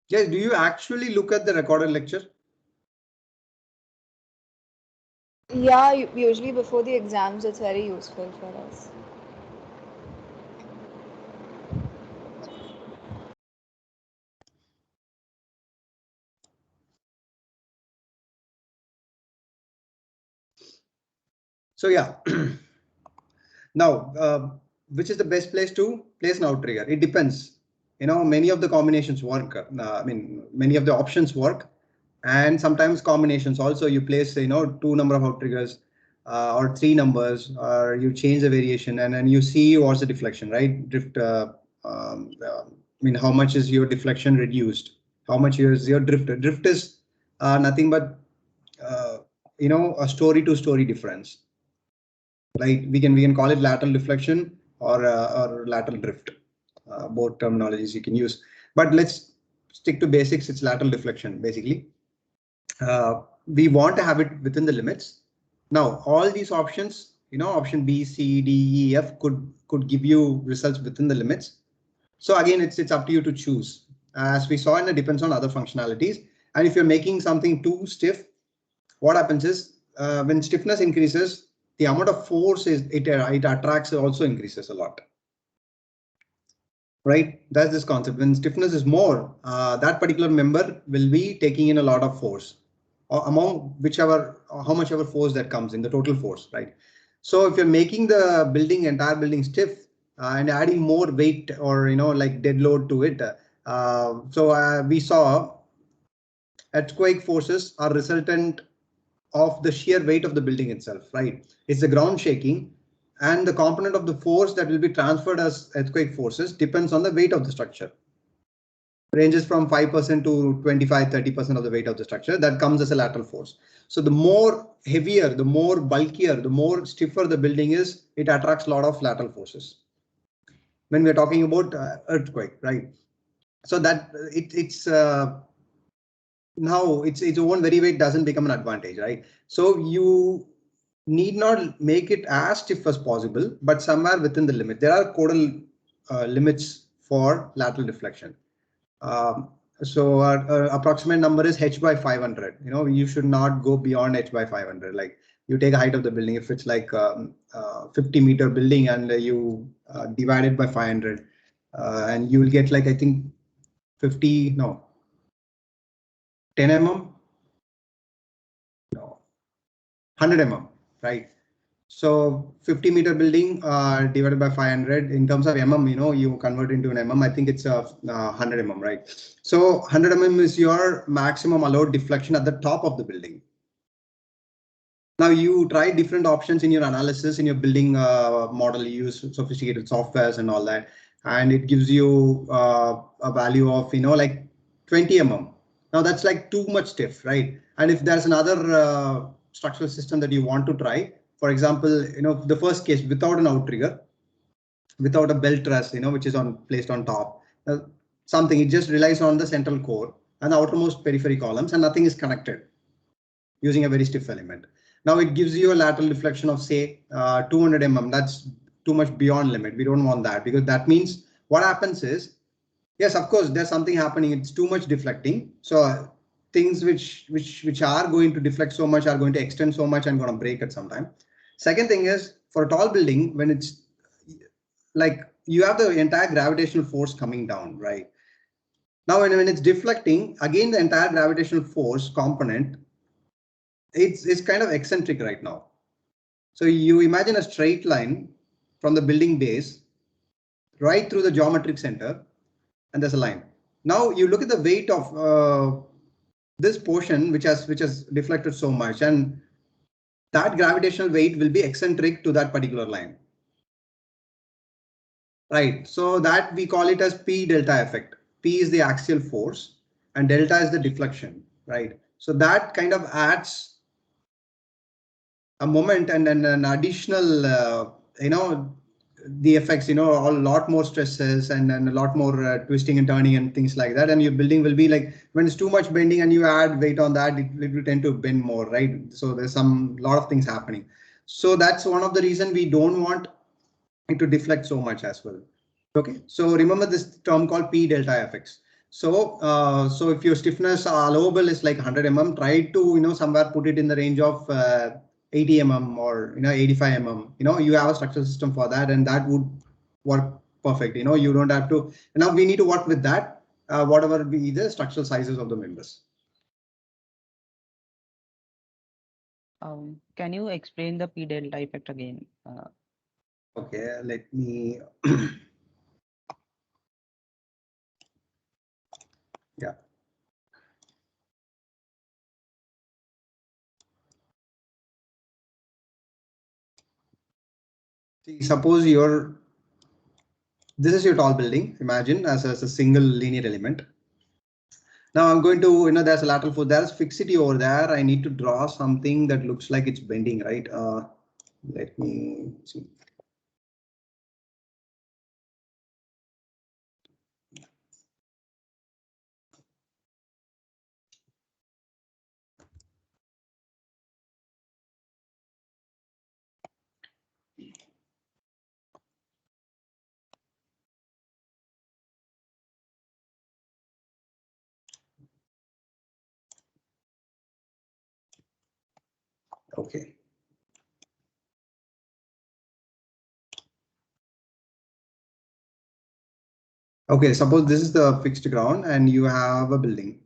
Yes, do you actually look at the recorded lecture? Yeah, usually before the exams, it's very useful for us. So yeah, now which is the best place to place an outrigger? It depends. Many of the combinations work. I mean, many of the options work, and sometimes combinations also. You place two number of outriggers or three numbers, or you change the variation, and then you see what's the deflection, right? Drift. I mean, how much is your deflection reduced? How much is your drift? Drift is nothing but a story to story difference. Right, we can call it lateral deflection or lateral drift, both terminologies you can use, but let's stick to basics. It's lateral deflection basically. We want to have it within the limits. Now all these options, option B, C, D, E, F could give you results within the limits. So again, it's up to you to choose. As we saw, and it depends on other functionalities. And if you're making something too stiff, what happens is when stiffness increases, the amount of force it attracts also increases a lot. Right, that's this concept. When stiffness is more, that particular member will be taking in a lot of force, among how much ever force that comes in, the total force, right? So if you're making the entire building stiff and adding more weight or like dead load to it, we saw earthquake forces are resultant of the sheer weight of the building itself, right? It's the ground shaking, and the component of the force that will be transferred as earthquake forces depends on the weight of the structure. Ranges from 5% to 25-30% of the weight of the structure that comes as a lateral force. So the more heavier, the more bulkier, the more stiffer the building is, it attracts a lot of lateral forces. When we're talking about earthquake, right? So that it's now its own very weight doesn't become an advantage, right? So you need not make it as stiff as possible, but somewhere within the limit. There are codal limits for lateral deflection. So our approximate number is h by 500. You should not go beyond h by 500. Like you take a height of the building, if it's like 50-meter building and you divide it by 500, and you will get like I think 10 mm. No, 100 mm, right? So 50-meter building divided by 500 in terms of mm, you convert into an mm. I think it's 100 mm, right? So 100 mm is your maximum allowed deflection at the top of the building. Now you try different options in your analysis, in your building model. You use sophisticated softwares and all that, and it gives you a value of like 20 mm. Now that's like too much stiff, right? And if there's another structural system that you want to try, for example, the first case without an outrigger, without a belt truss, which is placed on top, something, it just relies on the central core and the outermost periphery columns, and nothing is connected using a very stiff element. Now it gives you a lateral deflection of say 200 mm. That's too much beyond limit. We don't want that, because that means what happens is, yes, of course, there's something happening. It's too much deflecting. So things which are going to deflect so much are going to extend so much and going to break at some time. Second thing is, for a tall building, when it's like you have the entire gravitational force coming down, right? Now when it's deflecting, again, the entire gravitational force component, it's kind of eccentric right now. So you imagine a straight line from the building base right through the geometric center, and there's a line. Now you look at the weight of this portion which has deflected so much, and that gravitational weight will be eccentric to that particular line. Right, so that we call it as P delta effect. P is the axial force and delta is the deflection, right? So that kind of adds a moment and an additional, the effects, a lot more stresses and a lot more twisting and turning and things like that. And your building will be like, when it's too much bending and you add weight on that, it will tend to bend more, right? So there's lot of things happening. So that's one of the reasons we don't want it to deflect so much as well. Okay, so remember this term called P delta effects. So if your stiffness allowable is like 100 mm, try to somewhere put it in the range of 80 mm or 85 mm. You have a structural system for that, and that would work perfect. You don't have to. Now we need to work with that, whatever be the structural sizes of the members. Can you explain the P delta effect again? Okay, let me. Yeah. See, suppose this is your tall building. Imagine as a single linear element. Now I'm going to, there's a lateral force, there's fixity over there. I need to draw something that looks like it's bending, right? Let me see. Okay. Okay, suppose this is the fixed ground and you have a building.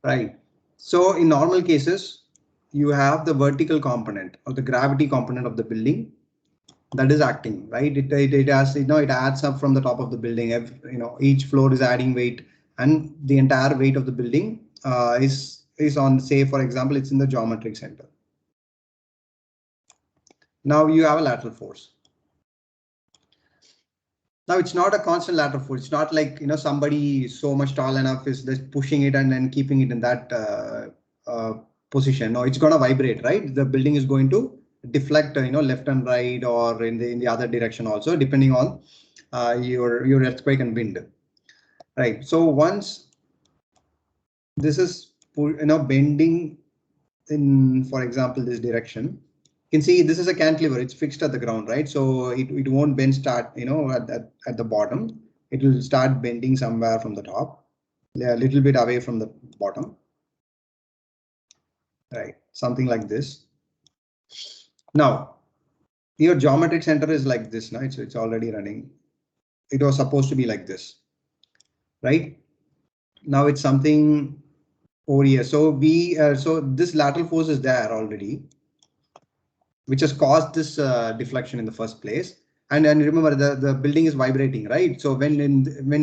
Right. So in normal cases, you have the vertical component or the gravity component of the building that is acting, right? It has, it adds up from the top of the building. Each floor is adding weight, and the entire weight of the building is on, say, for example, it's in the geometric center. Now you have a lateral force. Now it's not a constant lateral force. It's not like somebody so much tall enough is just pushing it and then keeping it in that position. No, it's going to vibrate, right? The building is going to deflect, left and right, or in the other direction also, depending on your earthquake and wind. Right. So once this is bending in, for example, this direction, you can see this is a cantilever. It's fixed at the ground, right? So it won't bend start, at the bottom. It will start bending somewhere from the top, a little bit away from the bottom. Right, something like this. Now, your geometric center is like this, now it's already running. It was supposed to be like this, right? Now it's something over here. So so this lateral force is there already, which has caused this deflection in the first place. And remember, the building is vibrating, right? So when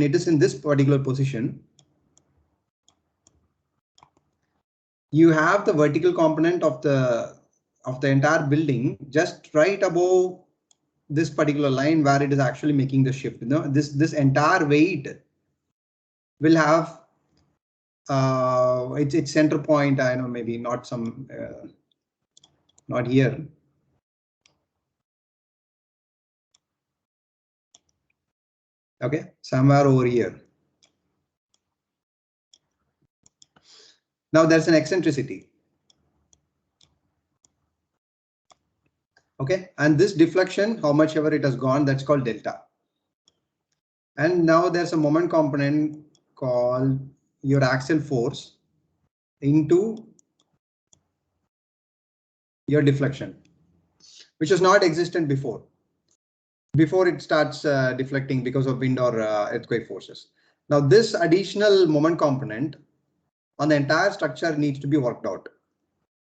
it is in this particular position, you have the vertical component of the entire building just right above this particular line where it is actually making the shift. This entire weight will have its center point. I know, maybe not not here. Okay, somewhere over here. Now there's an eccentricity. Okay, and this deflection, how much ever it has gone, that's called delta. And now there's a moment component called your axial force into your deflection, which was not existent before it starts deflecting because of wind or earthquake forces. Now this additional moment component on the entire structure needs to be worked out.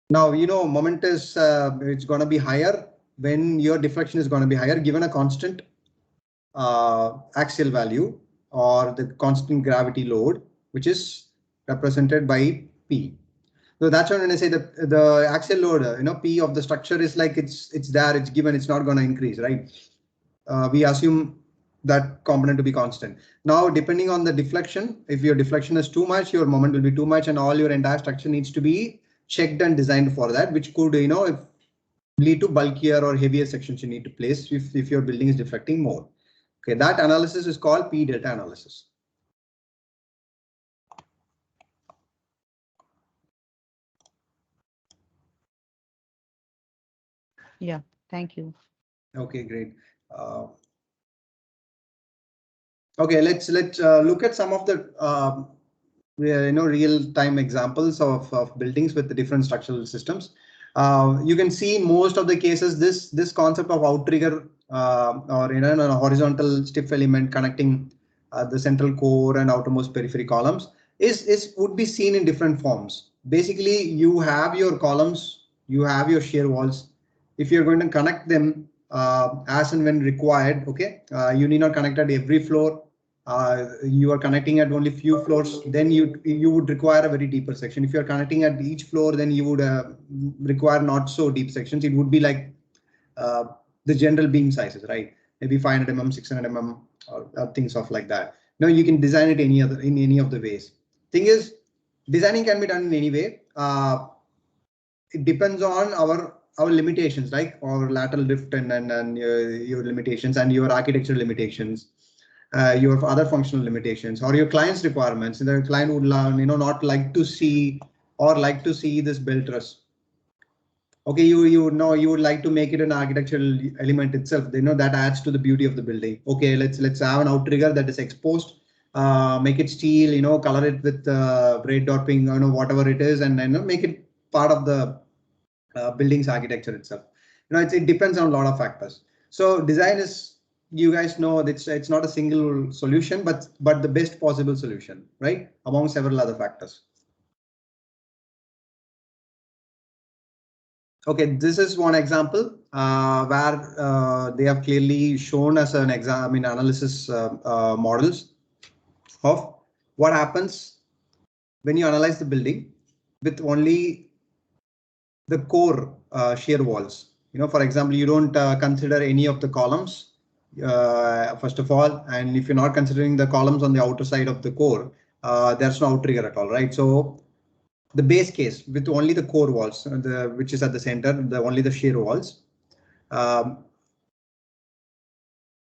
Now, moment is it's going to be higher when your deflection is going to be higher given a constant axial value or the constant gravity load, which is represented by P. So that's when I say the axial load, P of the structure is like it's there, it's given, it's not going to increase, right? We assume that component to be constant. Now, depending on the deflection, if your deflection is too much, your moment will be too much, and all your entire structure needs to be checked and designed for that, which could, lead to bulkier or heavier sections you need to place if your building is deflecting more. Okay, that analysis is called P delta analysis. Yeah, thank you. Okay, great. Okay, let's look at some of the real-time examples of buildings with the different structural systems. You can see in most of the cases this concept of outrigger or a horizontal stiff element connecting the central core and outermost periphery columns would be seen in different forms. Basically, you have your columns, you have your shear walls. If you're going to connect them as and when required, okay, you need not connect at every floor. You are connecting at only few floors, then you would require a very deeper section. If you are connecting at each floor, then you would require not so deep sections. It would be like the general beam sizes, right? Maybe 500 mm, 600 mm, or things of like that. No, you can design it in any of the ways. Thing is, designing can be done in any way. It depends on our limitations, like our lateral drift and your limitations and your architectural limitations. Your other functional limitations or your client's requirements. The client would not like to see this belt truss. Okay, you know you would like to make it an architectural element itself. That adds to the beauty of the building. Okay, let's have an outrigger that is exposed. Make it steel. Color it with red dotting. Whatever it is, and make it part of the building's architecture itself. It depends on a lot of factors. So design is, you guys know, it's not a single solution, but the best possible solution, right? Among several other factors. Okay, this is one example where they have clearly shown us an analysis models of what happens when you analyze the building with only the core shear walls. For example, you don't consider any of the columns first of all, and if you're not considering the columns on the outer side of the core, there's no outrigger at all, right? So the base case with only the core walls, which is at the center, only the shear walls.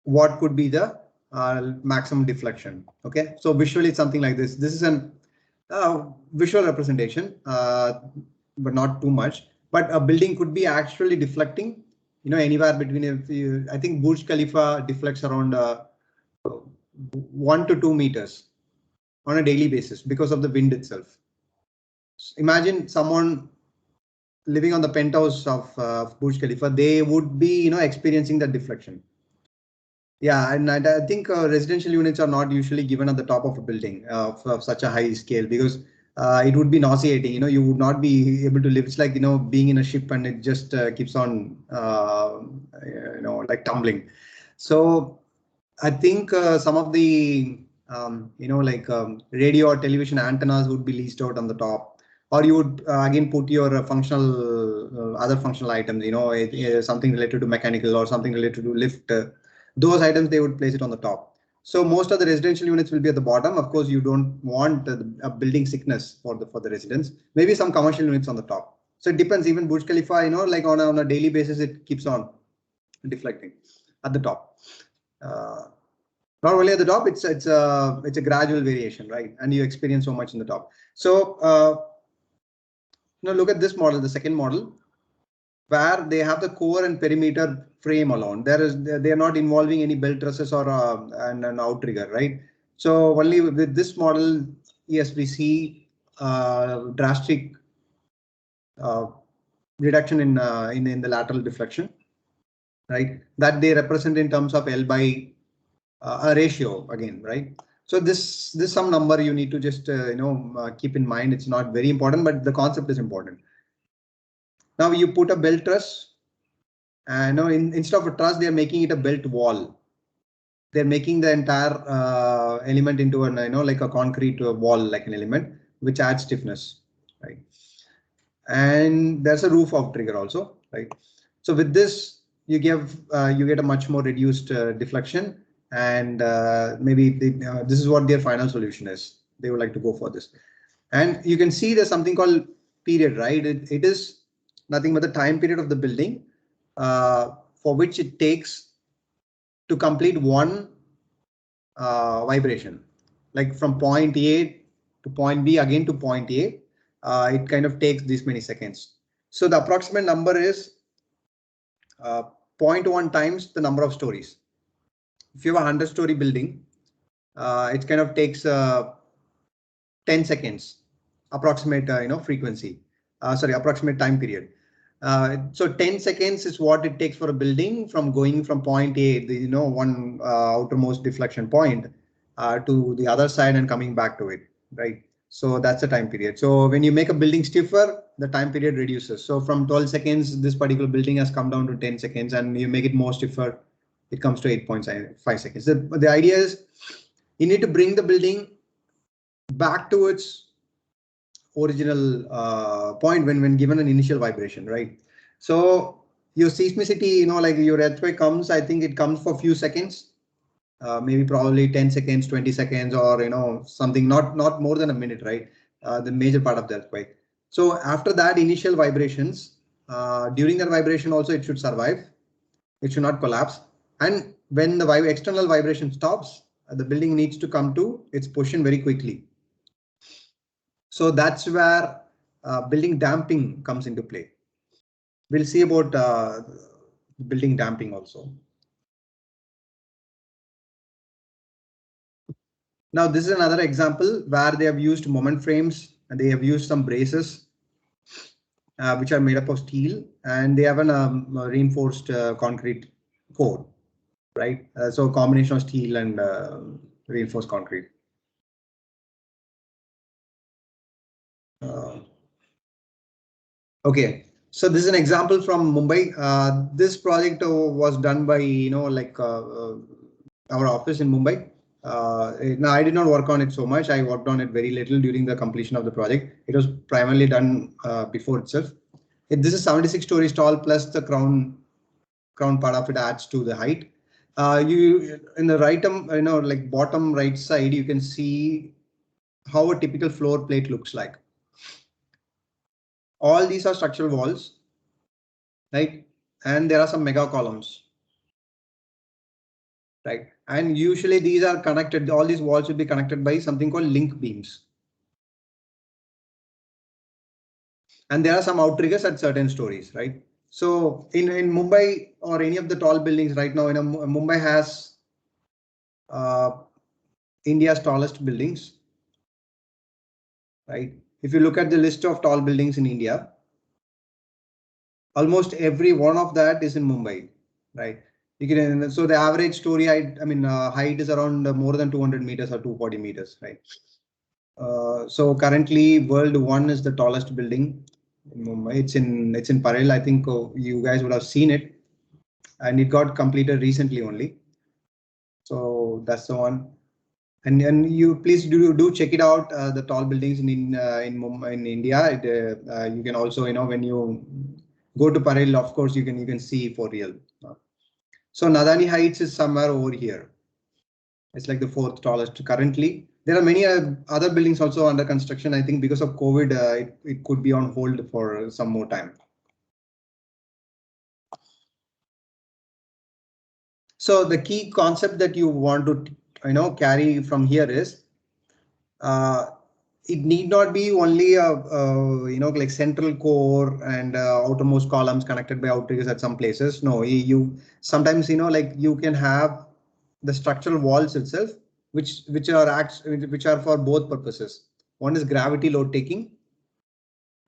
What could be the maximum deflection? Okay, so visually it's something like this. This is an visual representation, but not too much. But a building could be actually deflecting, anywhere between, I think Burj Khalifa deflects around 1 to 2 meters on a daily basis because of the wind itself. Imagine someone living on the penthouse of Burj Khalifa, they would be, experiencing that deflection. Yeah, and I think residential units are not usually given at the top of a building of such a high scale, because it would be nauseating. You would not be able to live. It's like, being in a ship and it just keeps on, like tumbling. So I think some of the, radio or television antennas would be leased out on the top, or you would again put your functional, other functional items, something related to mechanical or something related to lift. Those items, they would place it on the top. So most of the residential units will be at the bottom. Of course, you don't want a building sickness for the residents. Maybe some commercial units on the top. So it depends. Even Burj Khalifa, like on a daily basis, it keeps on deflecting at the top. Not only at the top, it's a gradual variation, right? And you experience so much in the top. So look at this model, the second model, where they have the core and perimeter frame alone. They are not involving any belt trusses or an outrigger, right? So only with this model, yes, we see drastic reduction in the lateral deflection, right? That they represent in terms of L by a ratio again, right? So this some number you need to just keep in mind. It's not very important, but the concept is important. Now you put a belt truss, and instead of a truss, they are making it a belt wall. They're making the entire element into an like a concrete wall, like an element, which adds stiffness, right? And there's a roof outrigger also, right? So with this, you get a much more reduced deflection, and maybe this is what their final solution is. They would like to go for this. And you can see there's something called period, right? It is nothing but the time period of the building for which it takes to complete one vibration, like from point A to point B, again to point A. It kind of takes this many seconds. So the approximate number is 0.1 times the number of stories. If you have a 100-story building, it kind of takes 10 seconds, approximate frequency, approximate time period. So 10 seconds is what it takes for a building from going from point A, the one outermost deflection point, to the other side and coming back to it, right? So that's the time period. So when you make a building stiffer, the time period reduces. So from 12 seconds, this particular building has come down to 10 seconds, and you make it more stiffer, it comes to 8.5 seconds. The idea is you need to bring the building back to its original point when given an initial vibration, right? So your seismicity, like your earthquake comes, I think it comes for a few seconds, maybe probably 10 seconds, 20 seconds, or something, not more than a minute, right? The major part of the earthquake. So after that initial vibrations, during that vibration also it should survive. It should not collapse. And when the external vibration stops, the building needs to come to its position very quickly. So that's where building damping comes into play. We'll see about building damping also. Now, this is another example where they have used moment frames and they have used some braces, which are made up of steel, and they have a reinforced concrete core, right? So a combination of steel and reinforced concrete. Okay, so this is an example from Mumbai. This project was done by our office in Mumbai. Now I did not work on it so much. I worked on it very little during the completion of the project. It was primarily done before itself. This is 76 stories tall, plus the crown part of it adds to the height. You in the right, like bottom right side, you can see how a typical floor plate looks like. All these are structural walls, right? And there are some mega columns, right? And usually these are connected. All these walls will be connected by something called link beams. And there are some outriggers at certain stories, right? So in Mumbai or any of the tall buildings right now, Mumbai has India's tallest buildings, right? If you look at the list of tall buildings in India, almost every one of that is in Mumbai, right? You can, so the average story height, height is around more than 200 meters or 240 meters, right? So currently, World 1 is the tallest building in Mumbai. It's in Parel. I think you guys would have seen it, and it got completed recently only. So that's the one. And you please do check it out. The tall buildings in Mumbai, in India. You can also, when you go to Parel, of course you can see for real. So Nadani Heights is somewhere over here. It's like the fourth tallest currently. There are many other buildings also under construction. I think because of COVID, it could be on hold for some more time. So the key concept that you want to carry from here is it need not be only a like central core and outermost columns connected by outriggers at some places. No, you sometimes like you can have the structural walls itself, which are for both purposes. One is gravity load taking,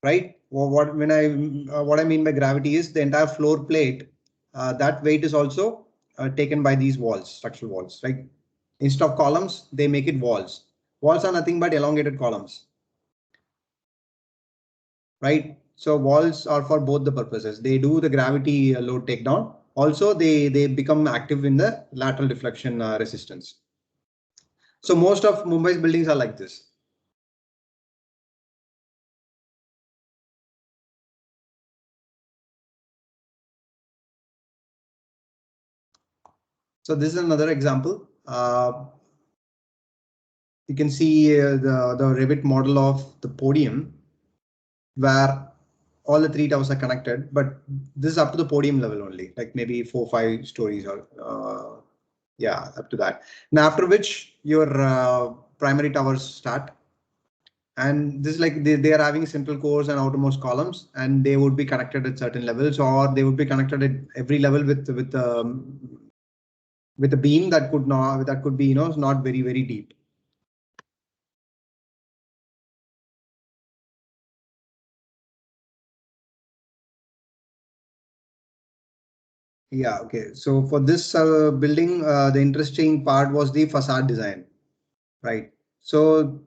right? What I mean by gravity is the entire floor plate. That weight is also taken by these walls, structural walls, right? Instead of columns, they make it walls. Walls are nothing but elongated columns, right? So walls are for both the purposes. They do the gravity load takedown. Also, they become active in the lateral deflection resistance. So most of Mumbai's buildings are like this. So this is another example. You can see the Revit model of the podium where all the three towers are connected, but this is up to the podium level only, like maybe 4-5 stories or yeah, up to that. Now after which your primary towers start. And this is like they are having central cores and outermost columns, and they would be connected at certain levels, or they would be connected at every level with with a beam that could be not very deep. Yeah, okay. So for this building, the interesting part was the facade design, right? So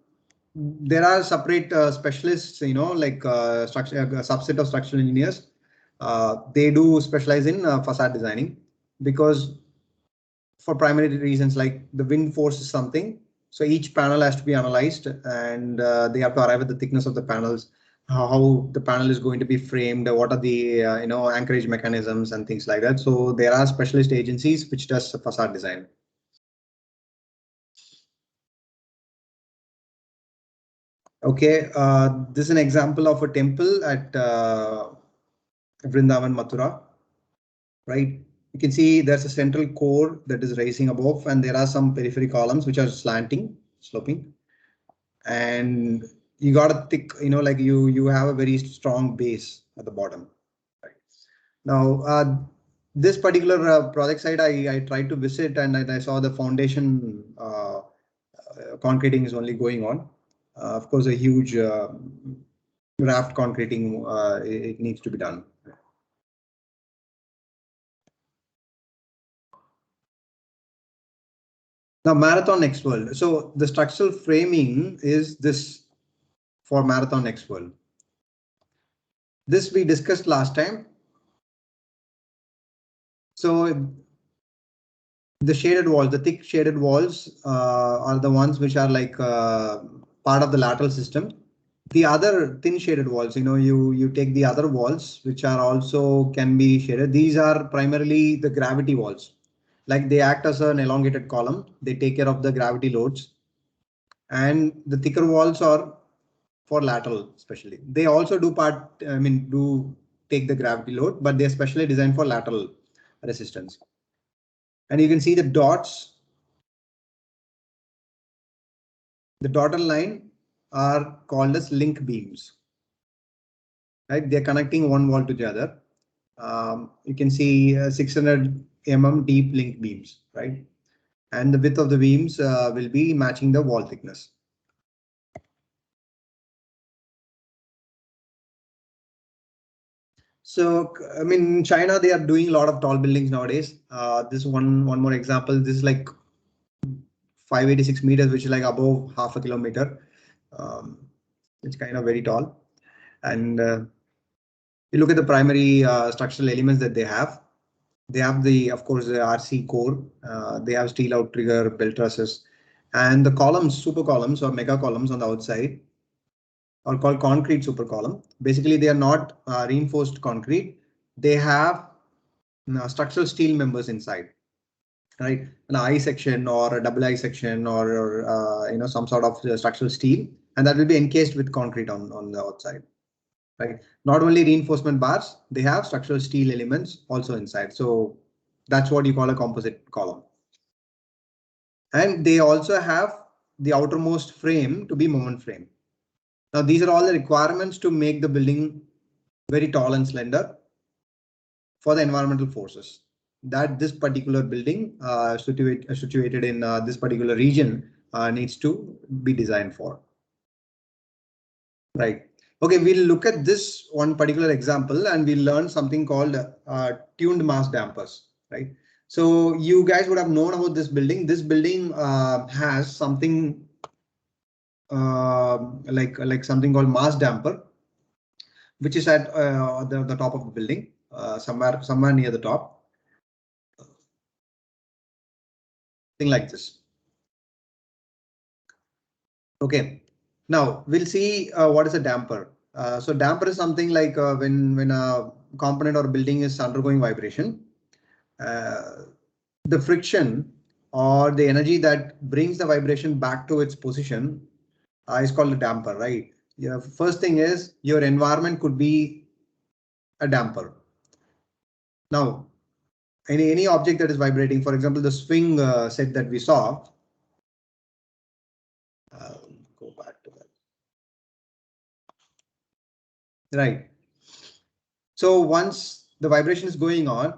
there are separate specialists, like structure, a subset of structural engineers. They do specialize in facade designing because for primary reasons like the wind force is something. So each panel has to be analyzed and they have to arrive at the thickness of the panels, how the panel is going to be framed, what are the anchorage mechanisms and things like that. So there are specialist agencies which does facade design. Okay, this is an example of a temple at Vrindavan, Mathura, right? You can see there's a central core that is rising above, and there are some periphery columns which are slanting, sloping, and you got a thick, like you have a very strong base at the bottom. Right? Now, this particular project site, I tried to visit, and I saw the foundation concreting is only going on. Of course, a huge raft concreting it needs to be done. Now, Marathon Next World. So the structural framing is this for Marathon Next World. This we discussed last time. So the shaded walls, the thick shaded walls are the ones which are like part of the lateral system. The other thin shaded walls, you take the other walls which are also can be shaded. These are primarily the gravity walls. Like they act as an elongated column. They take care of the gravity loads. And the thicker walls are for lateral, especially. They also do take the gravity load, but they're specially designed for lateral resistance. And you can see the dots. The dotted line are called as link beams. Right? They're connecting one wall to the other. You can see 600 mm deep link beams, right? And the width of the beams will be matching the wall thickness. So, in China, they are doing a lot of tall buildings nowadays. This one more example. This is like 586 meters, which is like above half a kilometer. It's kind of very tall. And you look at the primary structural elements that they have. They have of course, the RC core. They have steel outrigger, belt trusses, and the columns, super columns or mega columns on the outside are called concrete super column. Basically, they are not reinforced concrete. They have structural steel members inside, right? An I section or a double I section or some sort of structural steel, and that will be encased with concrete on the outside. Right. Not only reinforcement bars, they have structural steel elements also inside. So that's what you call a composite column. And they also have the outermost frame to be moment frame. Now, these are all the requirements to make the building very tall and slender for the environmental forces that this particular building situated in this particular region needs to be designed for. Right. Okay, we'll look at this one particular example and we'll learn something called tuned mass dampers, right? So you guys would have known about this building. This building has something like something called mass damper, which is at the top of the building, somewhere near the top. Thing like this. Okay. Now we'll see what is a damper. So damper is something like when a component or building is undergoing vibration, the friction or the energy that brings the vibration back to its position is called a damper, right? Yeah, first thing is your environment could be a damper. Now, any object that is vibrating, for example, the swing set that we saw. Go back to that. Right. So once the vibration is going on,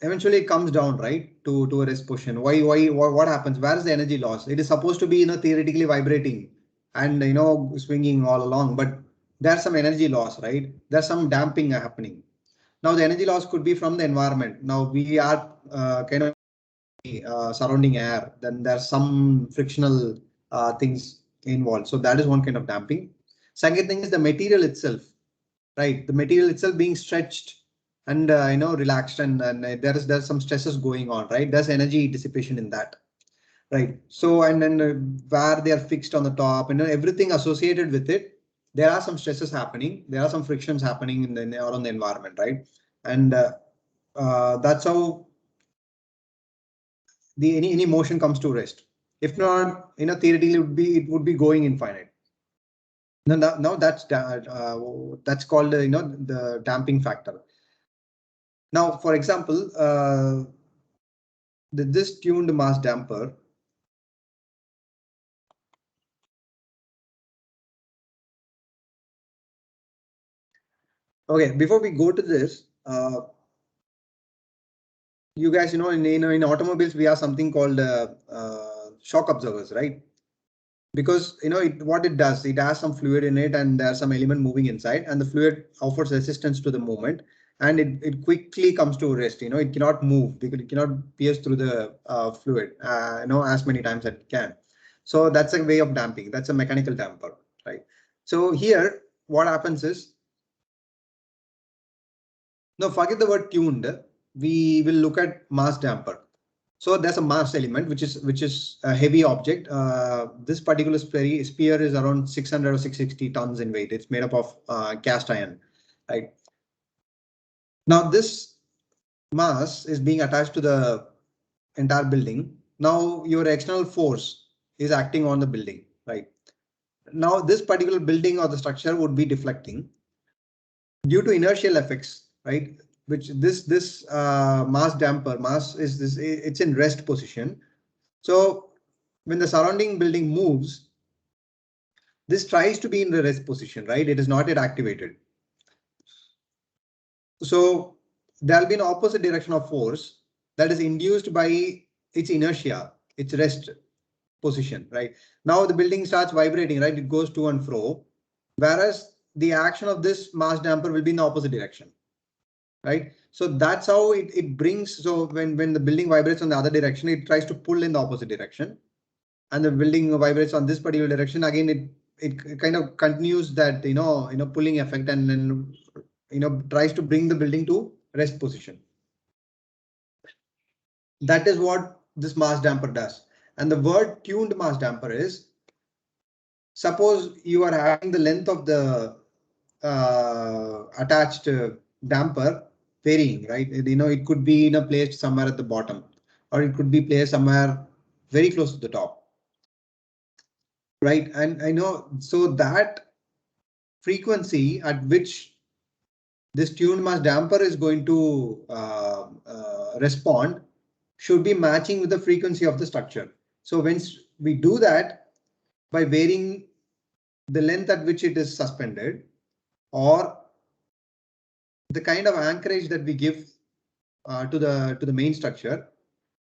eventually it comes down, right, to a rest position. What happens? Where is the energy loss? It is supposed to be, theoretically vibrating and, swinging all along, but there's some energy loss, right? There's some damping happening. Now the energy loss could be from the environment. Now we are kind of surrounding air, then there's some frictional things involved. So that is one kind of damping. Second thing is the material itself, right? The material itself being stretched and relaxed, and there's some stresses going on, right? There's energy dissipation in that, right? So and then where they are fixed on the top and everything associated with it, there are some stresses happening. There are some frictions happening in the or on the environment, right? And that's how the any motion comes to rest. If not, theoretically it would be going infinite. Now that's called the damping factor. Now, for example, this tuned mass damper. Okay, before we go to this, you guys, in automobiles we have something called shock absorbers, right? Because what it does, it has some fluid in it and there's some element moving inside, and the fluid offers resistance to the movement, and it quickly comes to rest. It cannot move because it cannot pierce through the fluid as many times as it can. So that's a way of damping. That's a mechanical damper, right? So here what happens is, now forget the word tuned, we will look at mass damper. So there's a mass element which is a heavy object. This particular sphere is around 600 or 660 tons in weight. It's made up of cast iron, right? Now this mass is being attached to the entire building. Now your external force is acting on the building, right? Now this particular building or the structure would be deflecting due to inertial effects, right? Which this mass damper mass is this, it's in rest position. So when the surrounding building moves, this tries to be in the rest position, right? It is not yet activated. So there'll be an opposite direction of force that is induced by its inertia, its rest position, right? Now the building starts vibrating, right? It goes to and fro, whereas the action of this mass damper will be in the opposite direction, right? So that's how it brings. So when the building vibrates on the other direction, it tries to pull in the opposite direction, and the building vibrates on this particular direction. Again, it kind of continues that pulling effect, and then tries to bring the building to rest position. That is what this mass damper does. And the word tuned mass damper is, suppose you are having the length of the attached damper varying, right? It could be placed somewhere at the bottom, or it could be placed somewhere very close to the top, right? And so that frequency at which this tuned mass damper is going to respond should be matching with the frequency of the structure. So when we do that by varying the length at which it is suspended, or the kind of anchorage that we give to the main structure,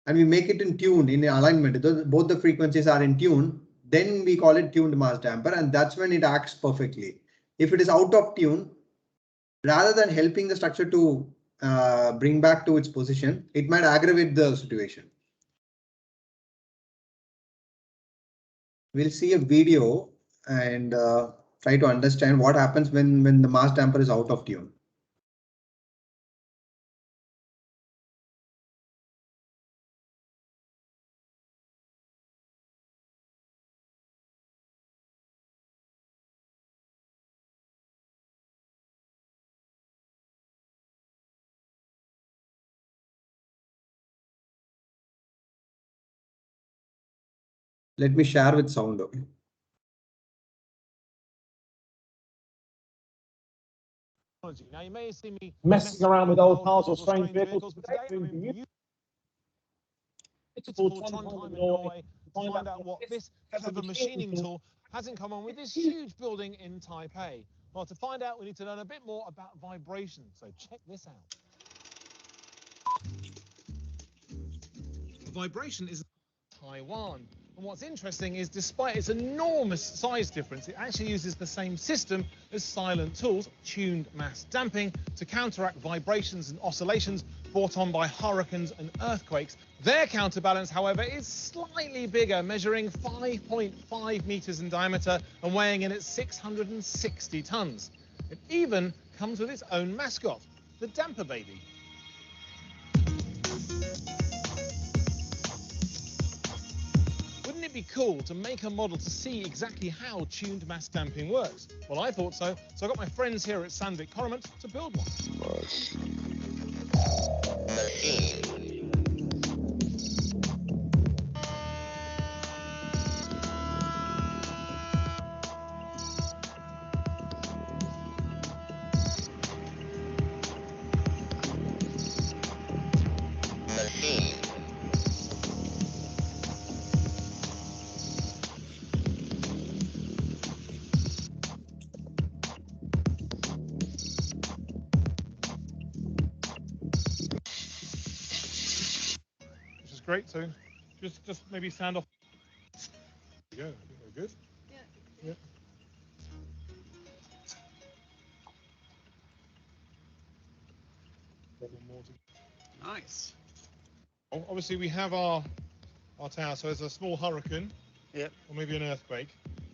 and we make it in tune, in alignment, both the frequencies are in tune, then we call it tuned mass damper, and that's when it acts perfectly. If it is out of tune, rather than helping the structure to bring back to its position, it might aggravate the situation. We'll see a video and try to understand what happens when the mass damper is out of tune. Let me share with sound. Okay. Now you may have seen me messing around with old cars or strange vehicles, but today we're in beautiful Trondheim in Norway to find out what this clever machining tool has in common with this huge building in Taipei. Well, to find out, we need to learn a bit more about vibration. So check this out. vibration is Taiwan. And what's interesting is, despite its enormous size difference, it actually uses the same system as Silent Tool's tuned mass damping to counteract vibrations and oscillations brought on by hurricanes and earthquakes. Their counterbalance, however, is slightly bigger, measuring 5.5 meters in diameter and weighing in at 660 tons. It even comes with its own mascot, the Damper Baby. Wouldn't it be cool to make a model to see exactly how tuned mass damping works? Well, I thought so, so I got my friends here at Sandvik Coromant to build one. Which is great, so just maybe stand off. There you go, very good. Yeah. Nice. Obviously, we have our tower, so there's a small hurricane, Yep. or maybe an earthquake.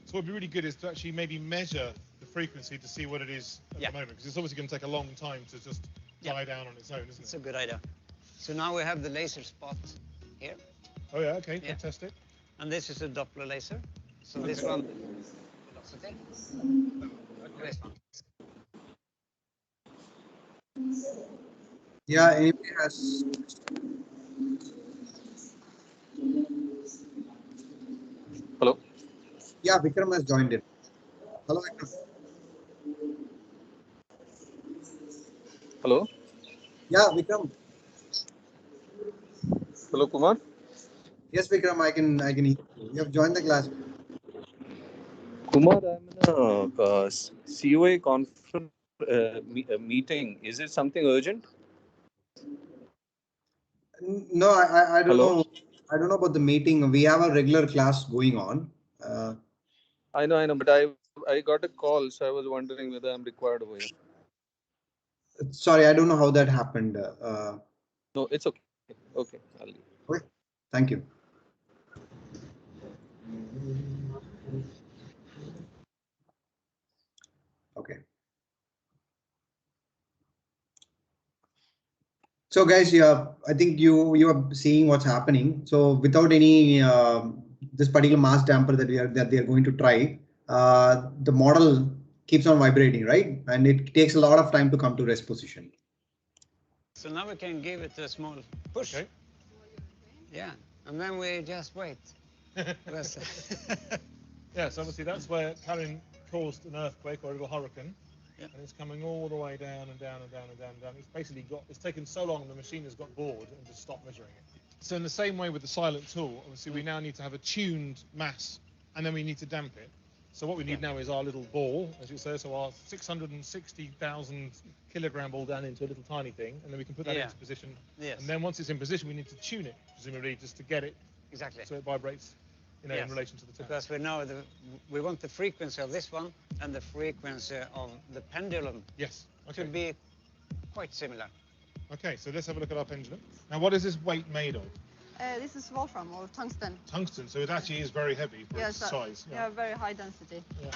So what would be really good is to actually maybe measure the frequency to see what it is at the moment, because it's obviously going to take a long time to just die down on its own, isn't It's it? a good idea. So now we have the laser spot here, Oh yeah, okay, Yeah. fantastic. and this is a Doppler laser. So this one, velocity. This one. Yeah, anybody has. Hello. Yeah, Vikram has joined in. Hello, Vikram. Hello. Yeah, Vikram. Hello, Kumar. Yes, Vikram, I can hear you. You have joined the class. Kumar, I'm in a COA conference meeting. Is it something urgent? No, I don't Hello? know. I don't know about the meeting. We have a regular class going on. I know, but I got a call, so I was wondering whether I'm required over here. Sorry, I don't know how that happened. No, it's okay. Okay, I'll leave. Okay, thank you. Okay. So guys, yeah, I think you are seeing what's happening. So without any this particular mass damper that they are going to try, the model keeps on vibrating, right? And it takes a lot of time to come to rest position. So now we can give it a small push. Okay. Yeah, and then we just wait. Yes. Yes, obviously that's where Karin caused an earthquake or a little hurricane. Yeah. And it's coming all the way down and down and down and down and down. It's basically it's taken so long, the machine has got bored and just stopped measuring it. So in the same way with the silent tool, obviously we now need to have a tuned mass, and then we need to damp it. So what we need now is our little ball, as you say, so our 660,000 kilogram ball down into a little tiny thing, and then we can put that into position. Yes. And then once it's in position, we need to tune it, presumably, just to get it Exactly. so it vibrates, in relation to the tower. Because we know we want the frequency of this one and the frequency of the pendulum Yes. to Okay. be quite similar. Okay, so let's have a look at our pendulum. Now, what is this weight made of? This is wolfram or tungsten. Tungsten, so it actually is very heavy for its size. Yeah, very high density. Yeah.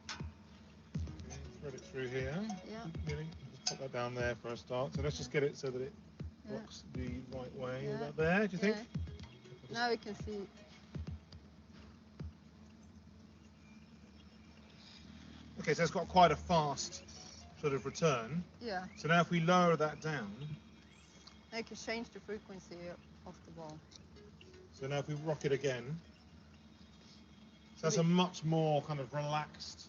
Okay, thread it through here. Yeah. Really. Just pop that down there for a start. So let's just get it so that it rocks the right way. Yeah. About there, do you think? Yeah. Now we can see. Okay, so it's got quite a fast sort of return. Yeah. So now if we lower that down, I can change the frequency of the ball. so now if we rock it again, so that's a much more kind of relaxed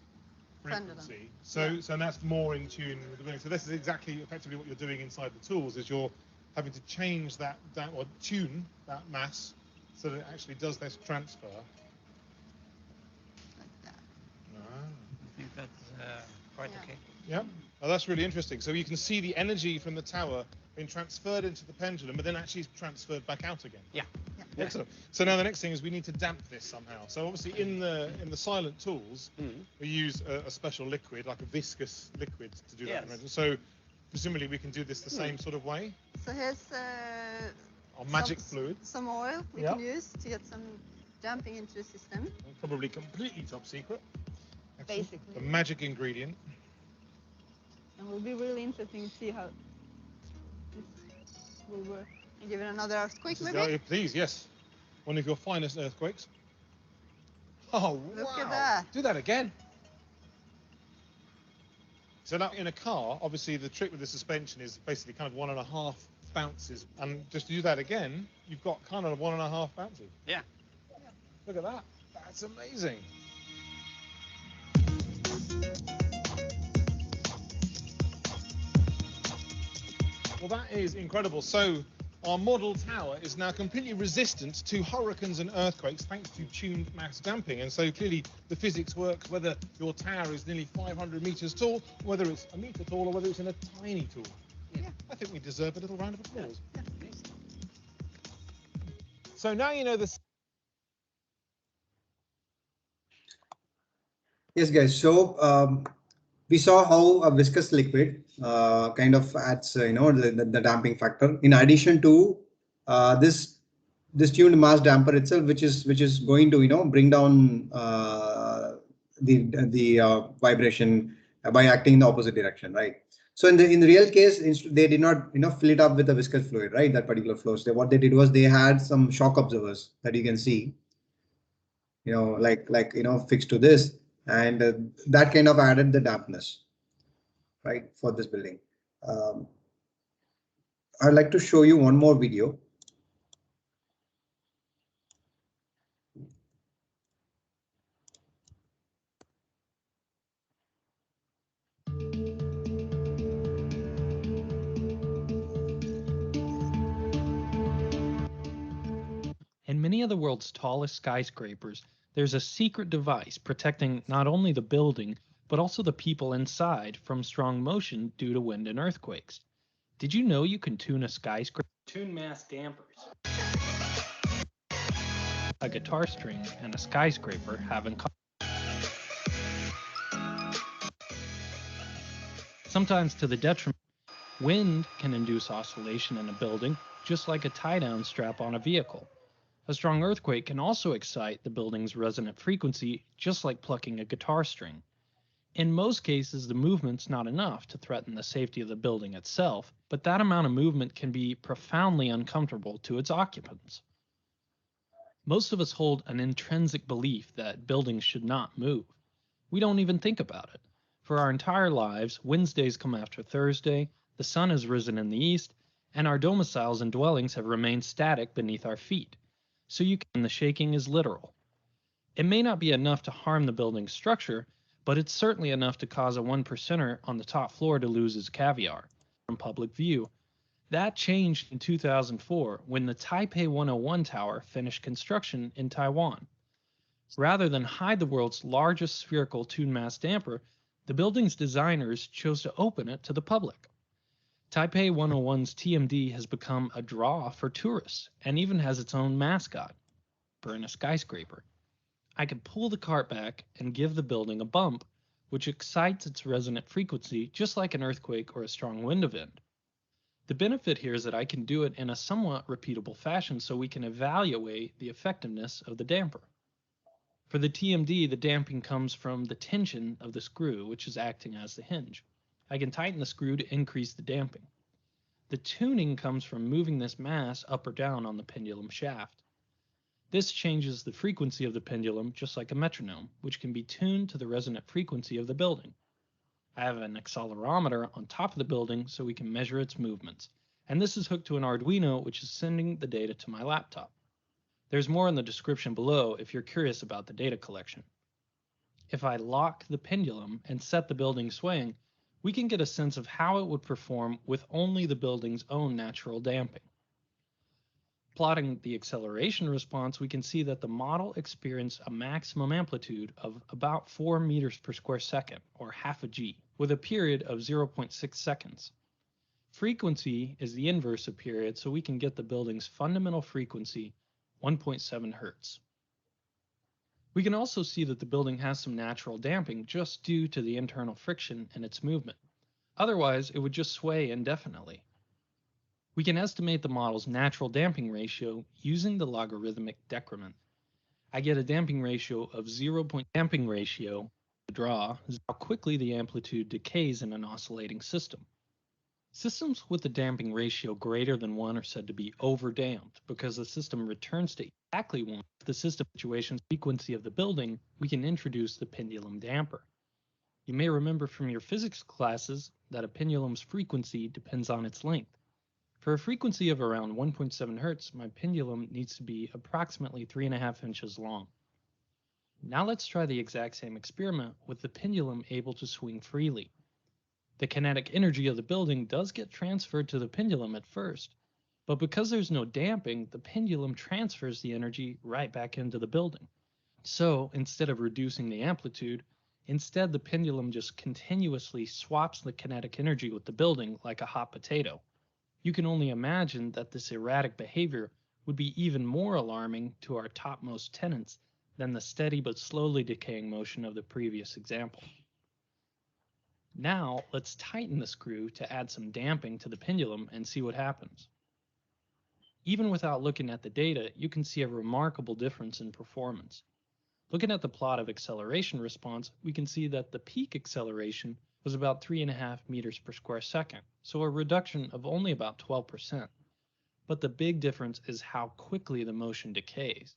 frequency. So that's more in tune with the building. So this is exactly effectively what you're doing inside the tools, is you're having to change that or tune that mass so that it actually does this transfer. Like that. I think that's quite okay. Yeah, oh, that's really interesting. So you can see the energy from the tower been transferred into the pendulum, but then actually transferred back out again. Yeah. Excellent. So now the next thing is we need to damp this somehow. So obviously in the silent tools, we use a special liquid, like a viscous liquid, to do that. Yes. So presumably we can do this the same sort of way. So here's Our magic fluid, some oil we can use to get some damping into the system. probably completely top secret. Excellent. Basically. The magic ingredient. And it will be really interesting to see how this will work. And give it another earthquake, maybe? Oh, please, yes. One of your finest earthquakes. Oh, Look wow. at that. Do that again. So now in a car, obviously the trick with the suspension is basically kind of 1.5 bounces. And just to do that again, you've got kind of 1.5 bounces. Yeah. Look at that. That's amazing. Well, that is incredible. So our model tower is now completely resistant to hurricanes and earthquakes thanks to tuned mass damping. And so clearly the physics works whether your tower is nearly 500 meters tall, whether it's a meter tall, or whether it's in a tiny tool. Yeah. I think we deserve a little round of applause. So now you know this. Yes, guys. So we saw how a viscous liquid kind of adds, the damping factor. In addition to this tuned mass damper itself, which is going to, bring down the vibration by acting in the opposite direction, right? So in the real case, they did not, fill it up with a viscous fluid, right? That particular flow. So what they did was they had some shock absorbers that you can see, fixed to this. And that kind of added the dampness, right, for this building. I'd like to show you one more video. In many of the world's tallest skyscrapers, there's a secret device protecting not only the building, but also the people inside from strong motion due to wind and earthquakes. Did you know you can tune a skyscraper? Tune mass dampers. A guitar string and a skyscraper have in common. Sometimes to the detriment. Wind can induce oscillation in a building, just like a tie-down strap on a vehicle. A strong earthquake can also excite the building's resonant frequency, just like plucking a guitar string. In most cases, the movement's not enough to threaten the safety of the building itself, but that amount of movement can be profoundly uncomfortable to its occupants. Most of us hold an intrinsic belief that buildings should not move. We don't even think about it. For our entire lives, Wednesdays come after Thursday, the sun has risen in the east, and our domiciles and dwellings have remained static beneath our feet. So the shaking is literal. It may not be enough to harm the building's structure, but it's certainly enough to cause a 1%er on the top floor to lose his caviar from public view. That changed in 2004 when the Taipei 101 tower finished construction in Taiwan. Rather than hide the world's largest spherical tuned mass damper, the building's designers chose to open it to the public. Taipei 101's TMD has become a draw for tourists and even has its own mascot, in a skyscraper. I can pull the cart back and give the building a bump, which excites its resonant frequency just like an earthquake or a strong wind event. The benefit here is that I can do it in a somewhat repeatable fashion so we can evaluate the effectiveness of the damper. For the TMD, the damping comes from the tension of the screw, which is acting as the hinge. I can tighten the screw to increase the damping. The tuning comes from moving this mass up or down on the pendulum shaft. This changes the frequency of the pendulum just like a metronome, which can be tuned to the resonant frequency of the building. I have an accelerometer on top of the building so we can measure its movements, and this is hooked to an Arduino, which is sending the data to my laptop. There's more in the description below if you're curious about the data collection. If I lock the pendulum and set the building swaying, we can get a sense of how it would perform with only the building's own natural damping. Plotting the acceleration response, we can see that the model experienced a maximum amplitude of about 4 meters per square second, or half a G, with a period of 0.6 seconds. Frequency is the inverse of period, so we can get the building's fundamental frequency, 1.7 hertz. We can also see that the building has some natural damping just due to the internal friction in its movement. Otherwise, it would just sway indefinitely. We can estimate the model's natural damping ratio using the logarithmic decrement. I get a damping ratio of 0. Damping ratio to draw is how quickly the amplitude decays in an oscillating system. Systems with a damping ratio greater than 1 are said to be overdamped because the system returns to exactly 1. If the system situation's frequency of the building, we can introduce the pendulum damper. You may remember from your physics classes that a pendulum's frequency depends on its length. For a frequency of around 1.7 hertz, my pendulum needs to be approximately 3.5 inches long. Now let's try the exact same experiment with the pendulum able to swing freely. The kinetic energy of the building does get transferred to the pendulum at first, but because there's no damping, the pendulum transfers the energy right back into the building. So instead of reducing the amplitude, instead the pendulum just continuously swaps the kinetic energy with the building like a hot potato. You can only imagine that this erratic behavior would be even more alarming to our topmost tenants than the steady but slowly decaying motion of the previous example. Now, let's tighten the screw to add some damping to the pendulum and see what happens. Even without looking at the data, you can see a remarkable difference in performance. Looking at the plot of acceleration response, we can see that the peak acceleration was about 3.5 meters per square second, so a reduction of only about 12%. But the big difference is how quickly the motion decays.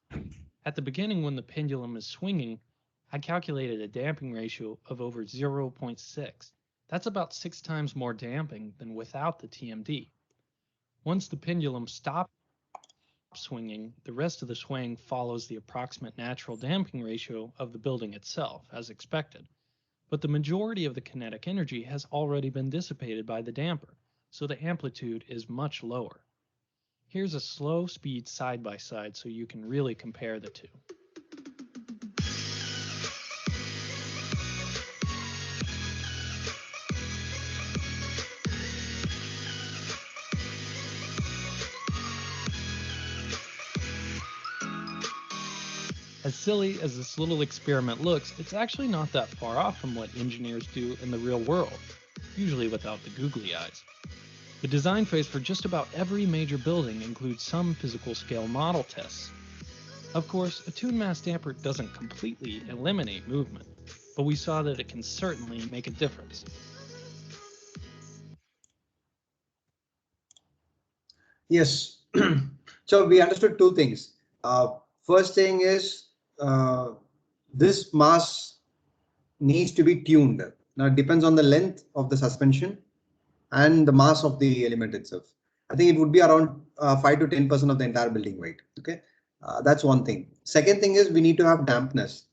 At the beginning, when the pendulum is swinging, I calculated a damping ratio of over 0.6. That's about 6 times more damping than without the TMD. Once the pendulum stops swinging, the rest of the swing follows the approximate natural damping ratio of the building itself, as expected. But the majority of the kinetic energy has already been dissipated by the damper, so the amplitude is much lower. Here's a slow speed side by side so you can really compare the two. As silly as this little experiment looks, it's actually not that far off from what engineers do in the real world, usually without the googly eyes. The design phase for just about every major building includes some physical scale model tests. Of course, a tuned mass damper doesn't completely eliminate movement, but we saw that it can certainly make a difference. Yes. So we understood two things. First thing is this mass needs to be tuned. Now it depends on the length of the suspension and the mass of the element itself. I think it would be around 5 to 10% of the entire building weight. Okay, that's one thing. Second thing is we need to have dampness.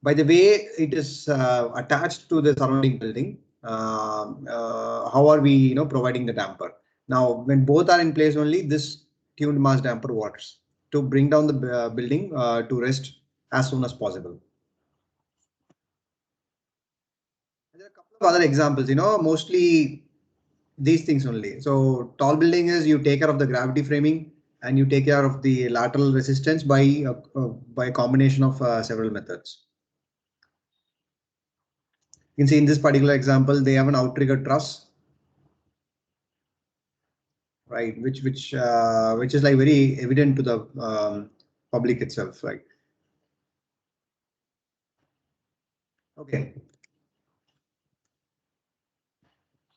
By the way it is attached to the surrounding building, how are we providing the damper? Now when both are in place only, this tuned mass damper works to bring down the building to rest as soon as possible. There are a couple of other examples, mostly these things only. So tall building is you take care of the gravity framing and you take care of the lateral resistance by a combination of several methods. You can see in this particular example, they have an outrigger truss, right? Which is like very evident to the public itself, right? Okay.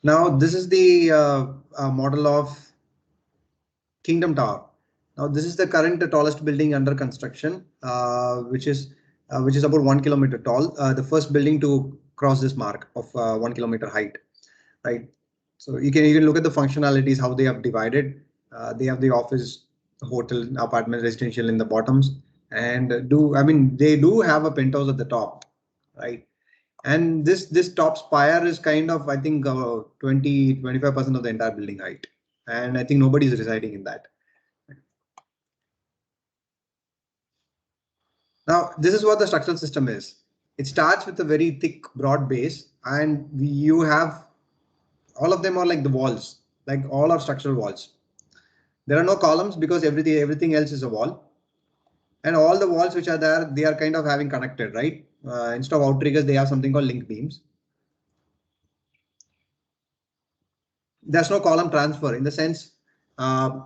Now this is the model of Kingdom Tower. Now this is the current tallest building under construction, which is about 1 kilometer tall. The first building to cross this mark of 1 kilometer height, right? So you can look at the functionalities, how they have divided. They have the office, hotel, apartment, residential in the bottoms, and they do have a penthouse at the top, right? And this top spire is kind of, I think, 20-25% of the entire building height, and I think nobody is residing in that. Now, this is what the structural system is. It starts with a very thick, broad base, and you have all of them are like the walls. like all are structural walls. There are no columns because everything else is a wall. And all the walls which are there, they are kind of having connected, right? Instead of outriggers, they have something called link beams. There's no column transfer in the sense,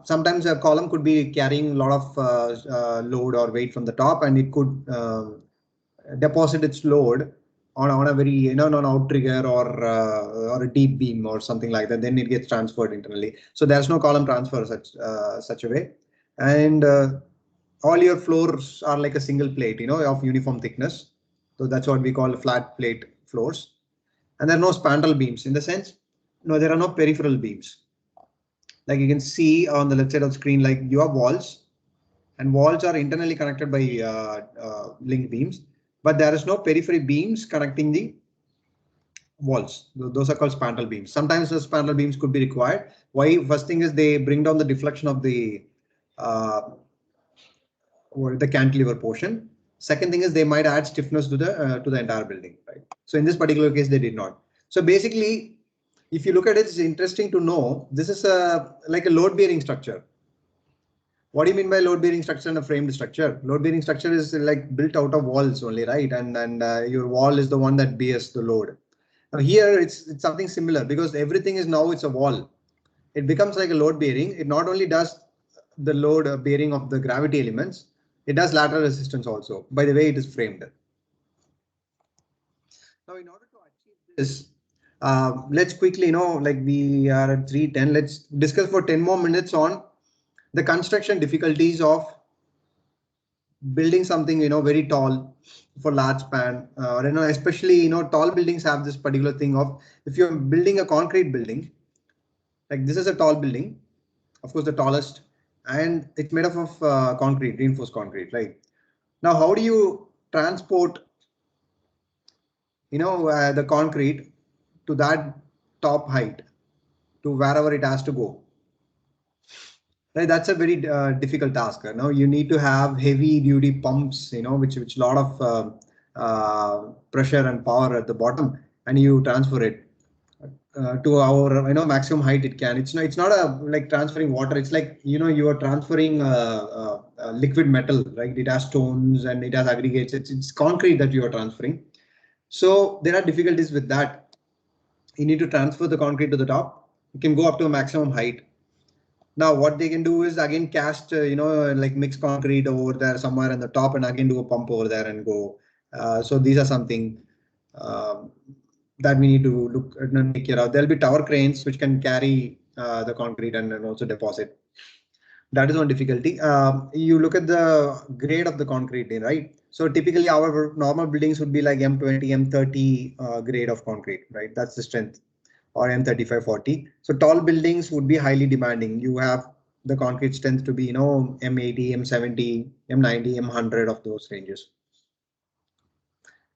sometimes a column could be carrying a lot of load or weight from the top, and it could deposit its load on a very, on an outrigger or a deep beam or something like that. Then it gets transferred internally. So there's no column transfer such a way. And all your floors are like a single plate, of uniform thickness. So that's what we call flat plate floors. And there are no spandrel beams in the sense, no, there are no peripheral beams. Like you can see on the left side of the screen, like you have walls, and walls are internally connected by link beams, but there is no periphery beams connecting the walls. Those are called spandrel beams. Sometimes the spandrel beams could be required. Why? First thing is they bring down the deflection of the cantilever portion. Second thing is they might add stiffness to the entire building, right? So in this particular case, they did not. So basically, if you look at it, it's interesting to know this is like a load bearing structure. What do you mean by load bearing structure and a framed structure? Load bearing structure is like built out of walls only, right? And your wall is the one that bears the load. Now here it's something similar because everything is now it's a wall. It becomes like a load bearing. It not only does the load bearing of the gravity elements, it does lateral resistance also by the way it is framed. Now in order to achieve this, let's quickly, like we are at 3:10. Let's discuss for 10 more minutes on the construction difficulties of building something, very tall for large span. Especially, tall buildings have this particular thing of if you're building a concrete building, like this is a tall building, of course, the tallest, and it's made up of concrete, reinforced concrete, right? Now, how do you transport, the concrete to that top height, to wherever it has to go? Right, that's a very difficult task. Now you need to have heavy duty pumps, which lot of pressure and power at the bottom, and you transfer it to our maximum height it can. It's not a like transferring water. It's like you are transferring liquid metal, right? It has stones and it has aggregates. It's concrete that you are transferring. So there are difficulties with that. You need to transfer the concrete to the top. You can go up to a maximum height. Now what they can do is again cast, like mixed concrete over there somewhere in the top and again do a pump over there and go. So these are something that we need to look and take care of. There'll be tower cranes which can carry the concrete and also deposit. That is one difficulty. You look at the grade of the concrete, right? So typically our normal buildings would be like M20, M30 grade of concrete, right? That's the strength. Or M35, 40. So tall buildings would be highly demanding. You have the concrete strength to be, M80, M70, M90, M100 of those ranges.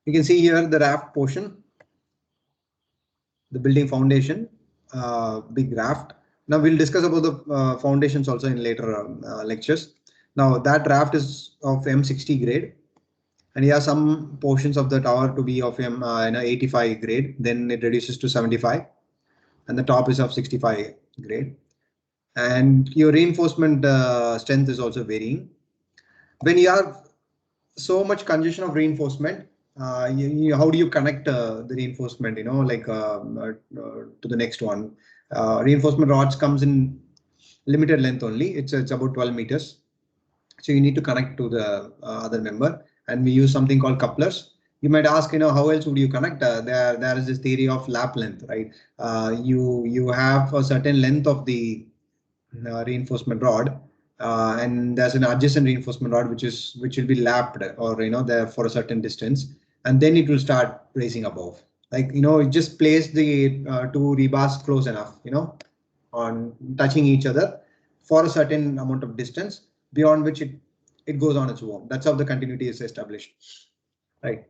You can see here the raft portion, the building foundation, big raft. Now we'll discuss about the foundations also in later lectures. Now that raft is of M60 grade. And you have some portions of the tower to be of M85 grade. Then it reduces to 75. And the top is of 65 grade, and your reinforcement strength is also varying. When you have so much congestion of reinforcement, how do you connect the reinforcement, to the next one? Reinforcement rods comes in limited length only. It's about 12 meters. So you need to connect to the other member, and we use something called couplers. You might ask, how else would you connect? There is this theory of lap length, right? You have a certain length of the reinforcement rod, and there's an adjacent reinforcement rod which will be lapped or there for a certain distance, and then it will start raising above. Like just place the two rebars close enough, on touching each other for a certain amount of distance, beyond which it goes on its own. That's how the continuity is established, right?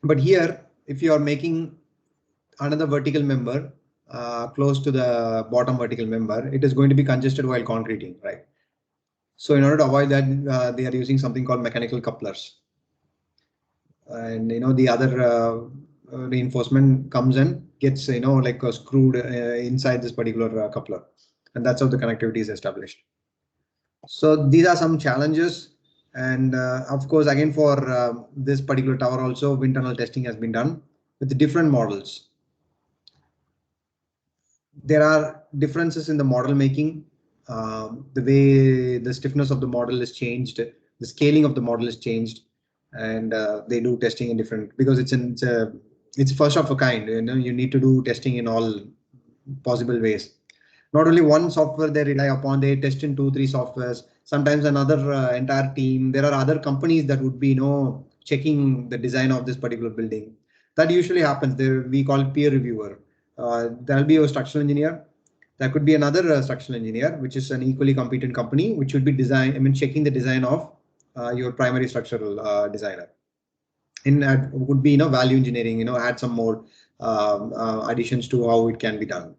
But here, if you are making another vertical member close to the bottom vertical member, it is going to be congested while concreting, right? So in order to avoid that, they are using something called mechanical couplers. And the other reinforcement comes and gets like screwed inside this particular coupler, and that's how the connectivity is established. So these are some challenges, and of course again for this particular tower also wind tunnel testing has been done with the different models. There are differences in the model making, the way the stiffness of the model is changed, the scaling of the model is changed, and they do testing in different, because it's first of a kind. You need to do testing in all possible ways. Not only one software they rely upon, they test in 2-3 softwares. Sometimes another entire team. There are other companies that would be checking the design of this particular building. That usually happens. There we call it peer reviewer. There'll be a structural engineer. There could be another structural engineer, which is an equally competent company, which would be checking the design of your primary structural designer. Would be value engineering. Add some more additions to how it can be done.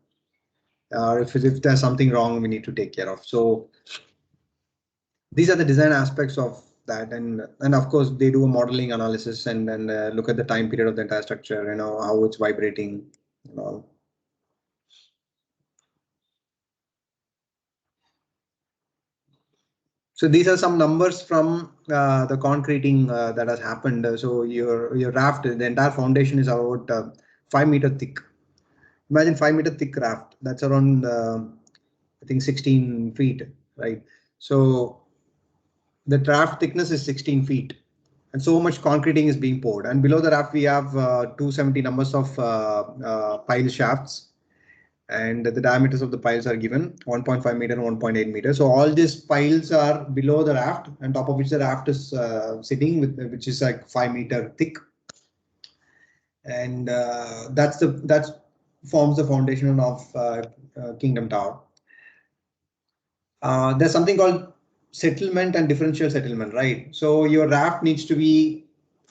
If there's something wrong, we need to take care of. So these are the design aspects of that, and of course they do a modeling analysis and look at the time period of the entire structure, how it's vibrating, So these are some numbers from the concreting that has happened. So your raft, the entire foundation is about 5 meter thick. Imagine 5 meter thick raft. That's around I think 16 feet, right? So the raft thickness is 16 feet, and so much concreting is being poured. And below the raft, we have 270 numbers of pile shafts, and the diameters of the piles are given 1.5 meter and 1.8 meter. So all these piles are below the raft, on top of which the raft is sitting, which is like 5 meter thick, and that forms the foundation of Kingdom Tower. There's something called settlement and differential settlement, right? So your raft needs to be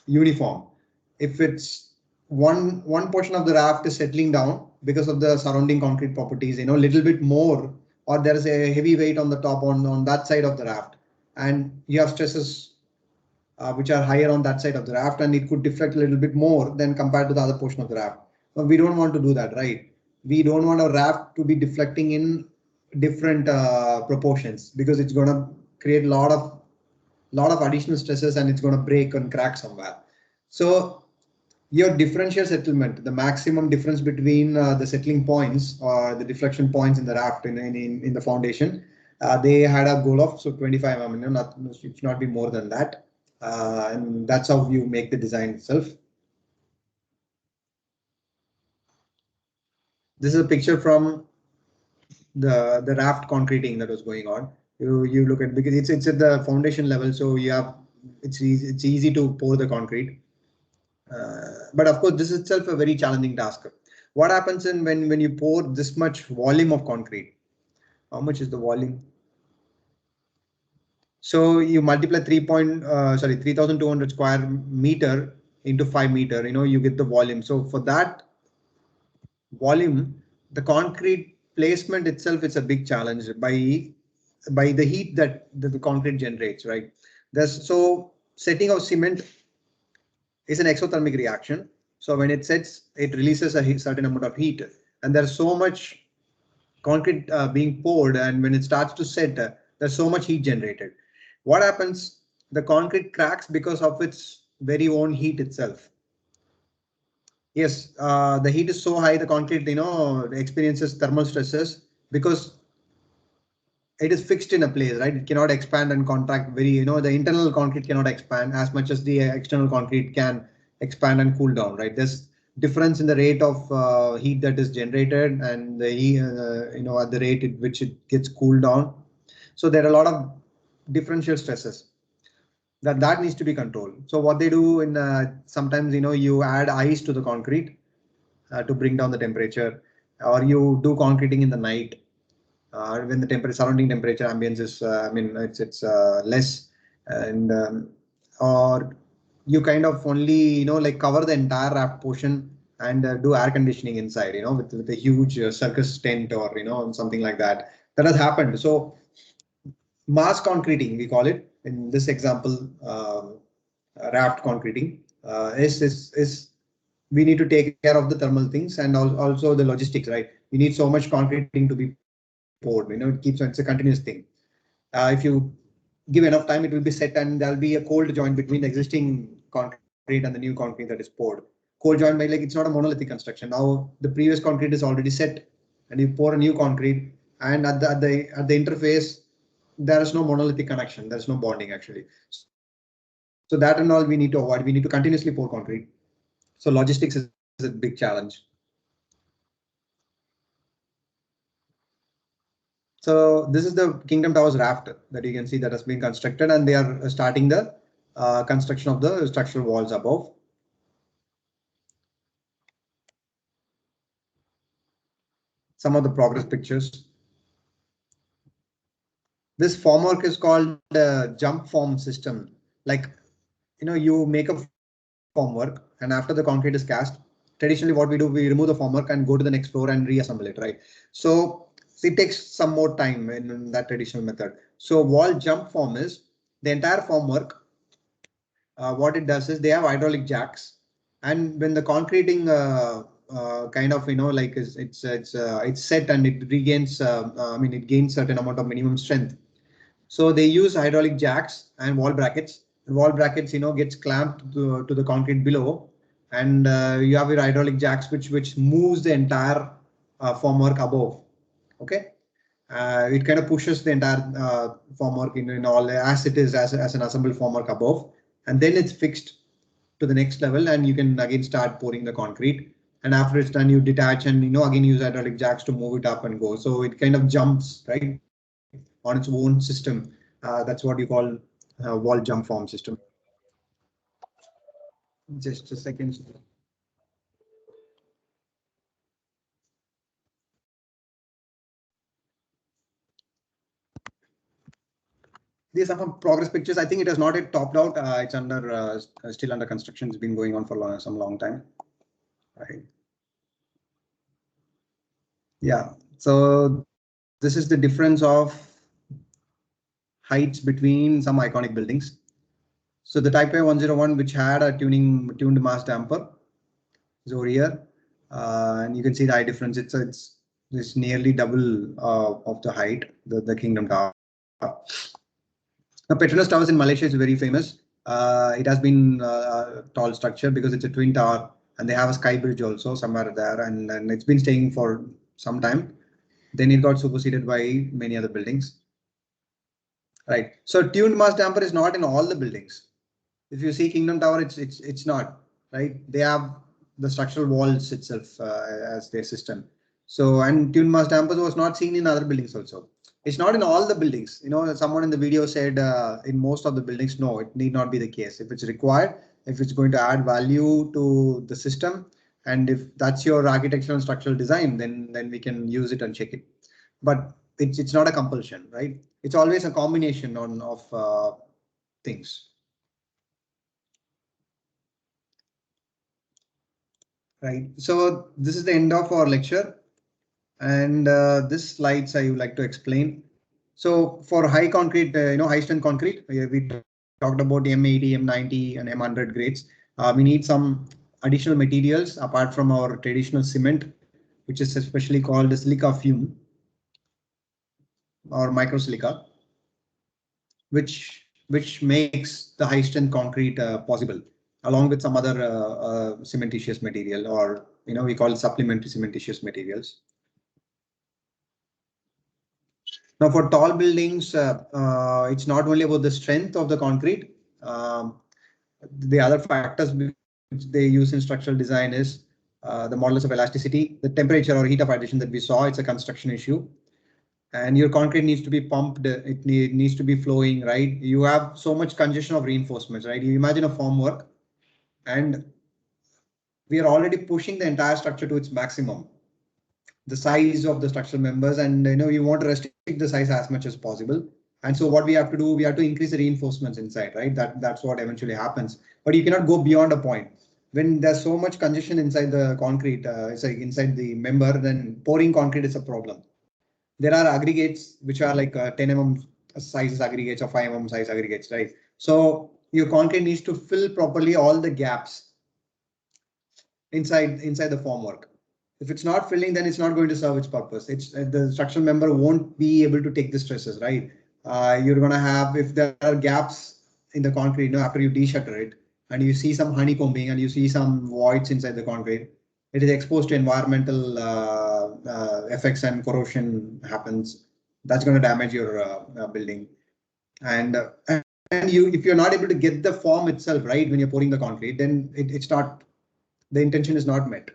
uniform. If it's one portion of the raft is settling down because of the surrounding concrete properties, a little bit more, or there is a heavy weight on the top on that side of the raft, and you have stresses which are higher on that side of the raft, and it could deflect a little bit more than compared to the other portion of the raft. But we don't want to do that, right? We don't want a raft to be deflecting in different proportions, because it's going to create a lot of additional stresses, and it's going to break and crack somewhere. So your differential settlement, the maximum difference between the settling points or the deflection points in the raft in the foundation, they had a goal of 25 mm. It should not be more than that, and that's how you make the design itself. This is a picture from the raft concreting that was going on. You look at, because it's at the foundation level, so it's easy to pour the concrete. But of course, this is itself a very challenging task. What happens when you pour this much volume of concrete? How much is the volume? So you multiply 3,200 square meter into 5 meter. You get the volume. So for that volume, the concrete placement itself is a big challenge by the heat that the concrete generates, right? So setting of cement is an exothermic reaction. So when it sets, it releases a certain amount of heat, and there's so much concrete being poured, and when it starts to set, there's so much heat generated. What happens? The concrete cracks because of its very own heat itself. Yes, the heat is so high, the concrete experiences thermal stresses because it is fixed in a place, right? It cannot expand and contract the internal concrete cannot expand as much as the external concrete can expand and cool down, right? There's difference in the rate of heat that is generated and the heat, at the rate at which it gets cooled down. So there are a lot of differential stresses that needs to be controlled. So what they do sometimes, you add ice to the concrete to bring down the temperature, or you do concreting in the night. When the surrounding temperature ambience is, it's less, and or you kind of only cover the entire raft portion and do air conditioning inside, with a huge circus tent or something like that. That has happened. So mass concreting, we call it in this example, raft concreting is we need to take care of the thermal things and also the logistics, right? We need so much concreting to be poured. It's a continuous thing. If you give enough time, it will be set, and there'll be a cold joint between the existing concrete and the new concrete that is poured. Cold joint, like it's not a monolithic construction. Now the previous concrete is already set, and you pour a new concrete, and at the interface, there is no monolithic connection. There's no bonding actually. So that and all we need to avoid. We need to continuously pour concrete. So logistics is a big challenge. So this is the Kingdom Towers raft that you can see that has been constructed, and they are starting the construction of the structural walls above. Some of the progress pictures. This formwork is called the jump form system. Like, you make a formwork, and after the concrete is cast, traditionally what we do, we remove the formwork and go to the next floor and reassemble it, right? So it takes some more time in that traditional method. So wall jump form is the entire formwork. What it does is they have hydraulic jacks, and when the concreting kind of like it's set and it regains, it gains certain amount of minimum strength. So they use hydraulic jacks and wall brackets. And wall brackets gets clamped to the concrete below, and you have your hydraulic jacks which moves the entire formwork above. Okay. It kind of pushes the entire formwork in all as it is as an assembled formwork above, and then it's fixed to the next level, and you can again start pouring the concrete. And after it's done, you detach and again use hydraulic jacks to move it up and go. So it kind of jumps right on its own system. That's what you call wall jump form system. Just a second. These are some progress pictures. I think it has not yet topped out. It's under still under construction. It's been going on for some long time. Right. Yeah. So this is the difference of heights between some iconic buildings. So the Typeway 101, which had a tuned mass damper, is over here, and you can see the height difference. It's nearly double of the height the Kingdom Tower. Now, Petronas Towers in Malaysia is very famous. It has been a tall structure because it's a twin tower, and they have a sky bridge also somewhere there, and it's been staying for some time. Then it got superseded by many other buildings. Right. So tuned mass damper is not in all the buildings. If you see Kingdom Tower, it's not right. They have the structural walls itself as their system. So, and tuned mass dampers was not seen in other buildings also. It's not in all the buildings. Someone in the video said in most of the buildings, no, it need not be the case. If it's required, if it's going to add value to the system, and if that's your architectural and structural design, then we can use it and check it. But it's not a compulsion, right? It's always a combination of things. Right. So this is the end of our lecture, and this slides I would like to explain. So for high concrete, high strength concrete, we talked about M80, M90, and M100 grades. We need some additional materials apart from our traditional cement, which is especially called silica fume or microsilica, which makes the high strength concrete possible, along with some other cementitious material, or we call it supplementary cementitious materials. Now for tall buildings, it's not only about the strength of the concrete. The other factors which they use in structural design is the modulus of elasticity, the temperature or heat of adhesion that we saw. It's a construction issue. And your concrete needs to be pumped. It needs to be flowing, right? You have so much congestion of reinforcements, right? You imagine a formwork, and we are already pushing the entire structure to its maximum, the size of the structural members, and you want to restrict the size as much as possible. And so what we have to do, we have to increase the reinforcements inside, right? That's what eventually happens. But you cannot go beyond a point. When there's so much congestion inside the concrete, inside the member, then pouring concrete is a problem. There are aggregates which are like 10 mm size aggregates or 5 mm size aggregates, right? So your concrete needs to fill properly all the gaps. inside the formwork. If it's not filling, then it's not going to serve its purpose. It's the structural member won't be able to take the stresses, right? You're going to have, if there are gaps in the concrete, after you de-shutter it and you see some honeycombing and you see some voids inside the concrete, it is exposed to environmental effects and corrosion happens. That's going to damage your building. And if you're not able to get the form itself right when you're pouring the concrete, then it's not, the intention is not met.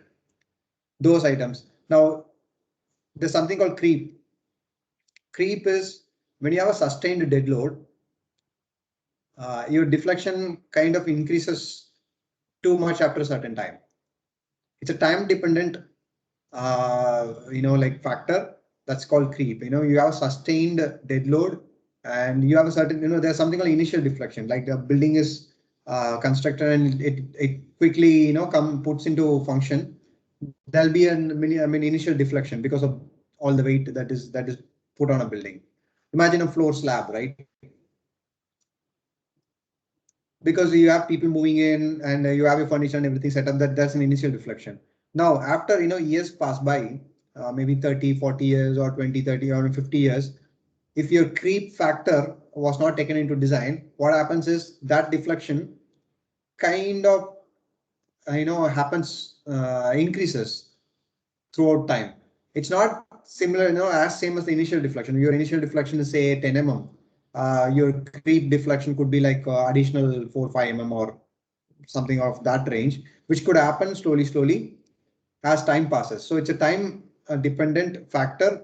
Those items. Now, there's something called creep. Creep is when you have a sustained dead load, your deflection kind of increases too much after a certain time. It's a time dependent, like factor that's called creep. You have sustained dead load and you have a certain, there's something called initial deflection, like the building is constructed and it quickly, puts into function. There'll be an initial deflection because of all the weight that is put on a building. Imagine a floor slab, right? Because you have people moving in and you have your furniture and everything set up, that's an initial deflection. Now, after years pass by, maybe 30, 40 years or 20, 30 or 50 years, if your creep factor was not taken into design, what happens is that deflection kind of happens, increases throughout time. It's not similar, as same as the initial deflection. Your initial deflection is say 10 mm. Your creep deflection could be like additional 4, 5 mm or something of that range, which could happen slowly as time passes. So it's a time dependent factor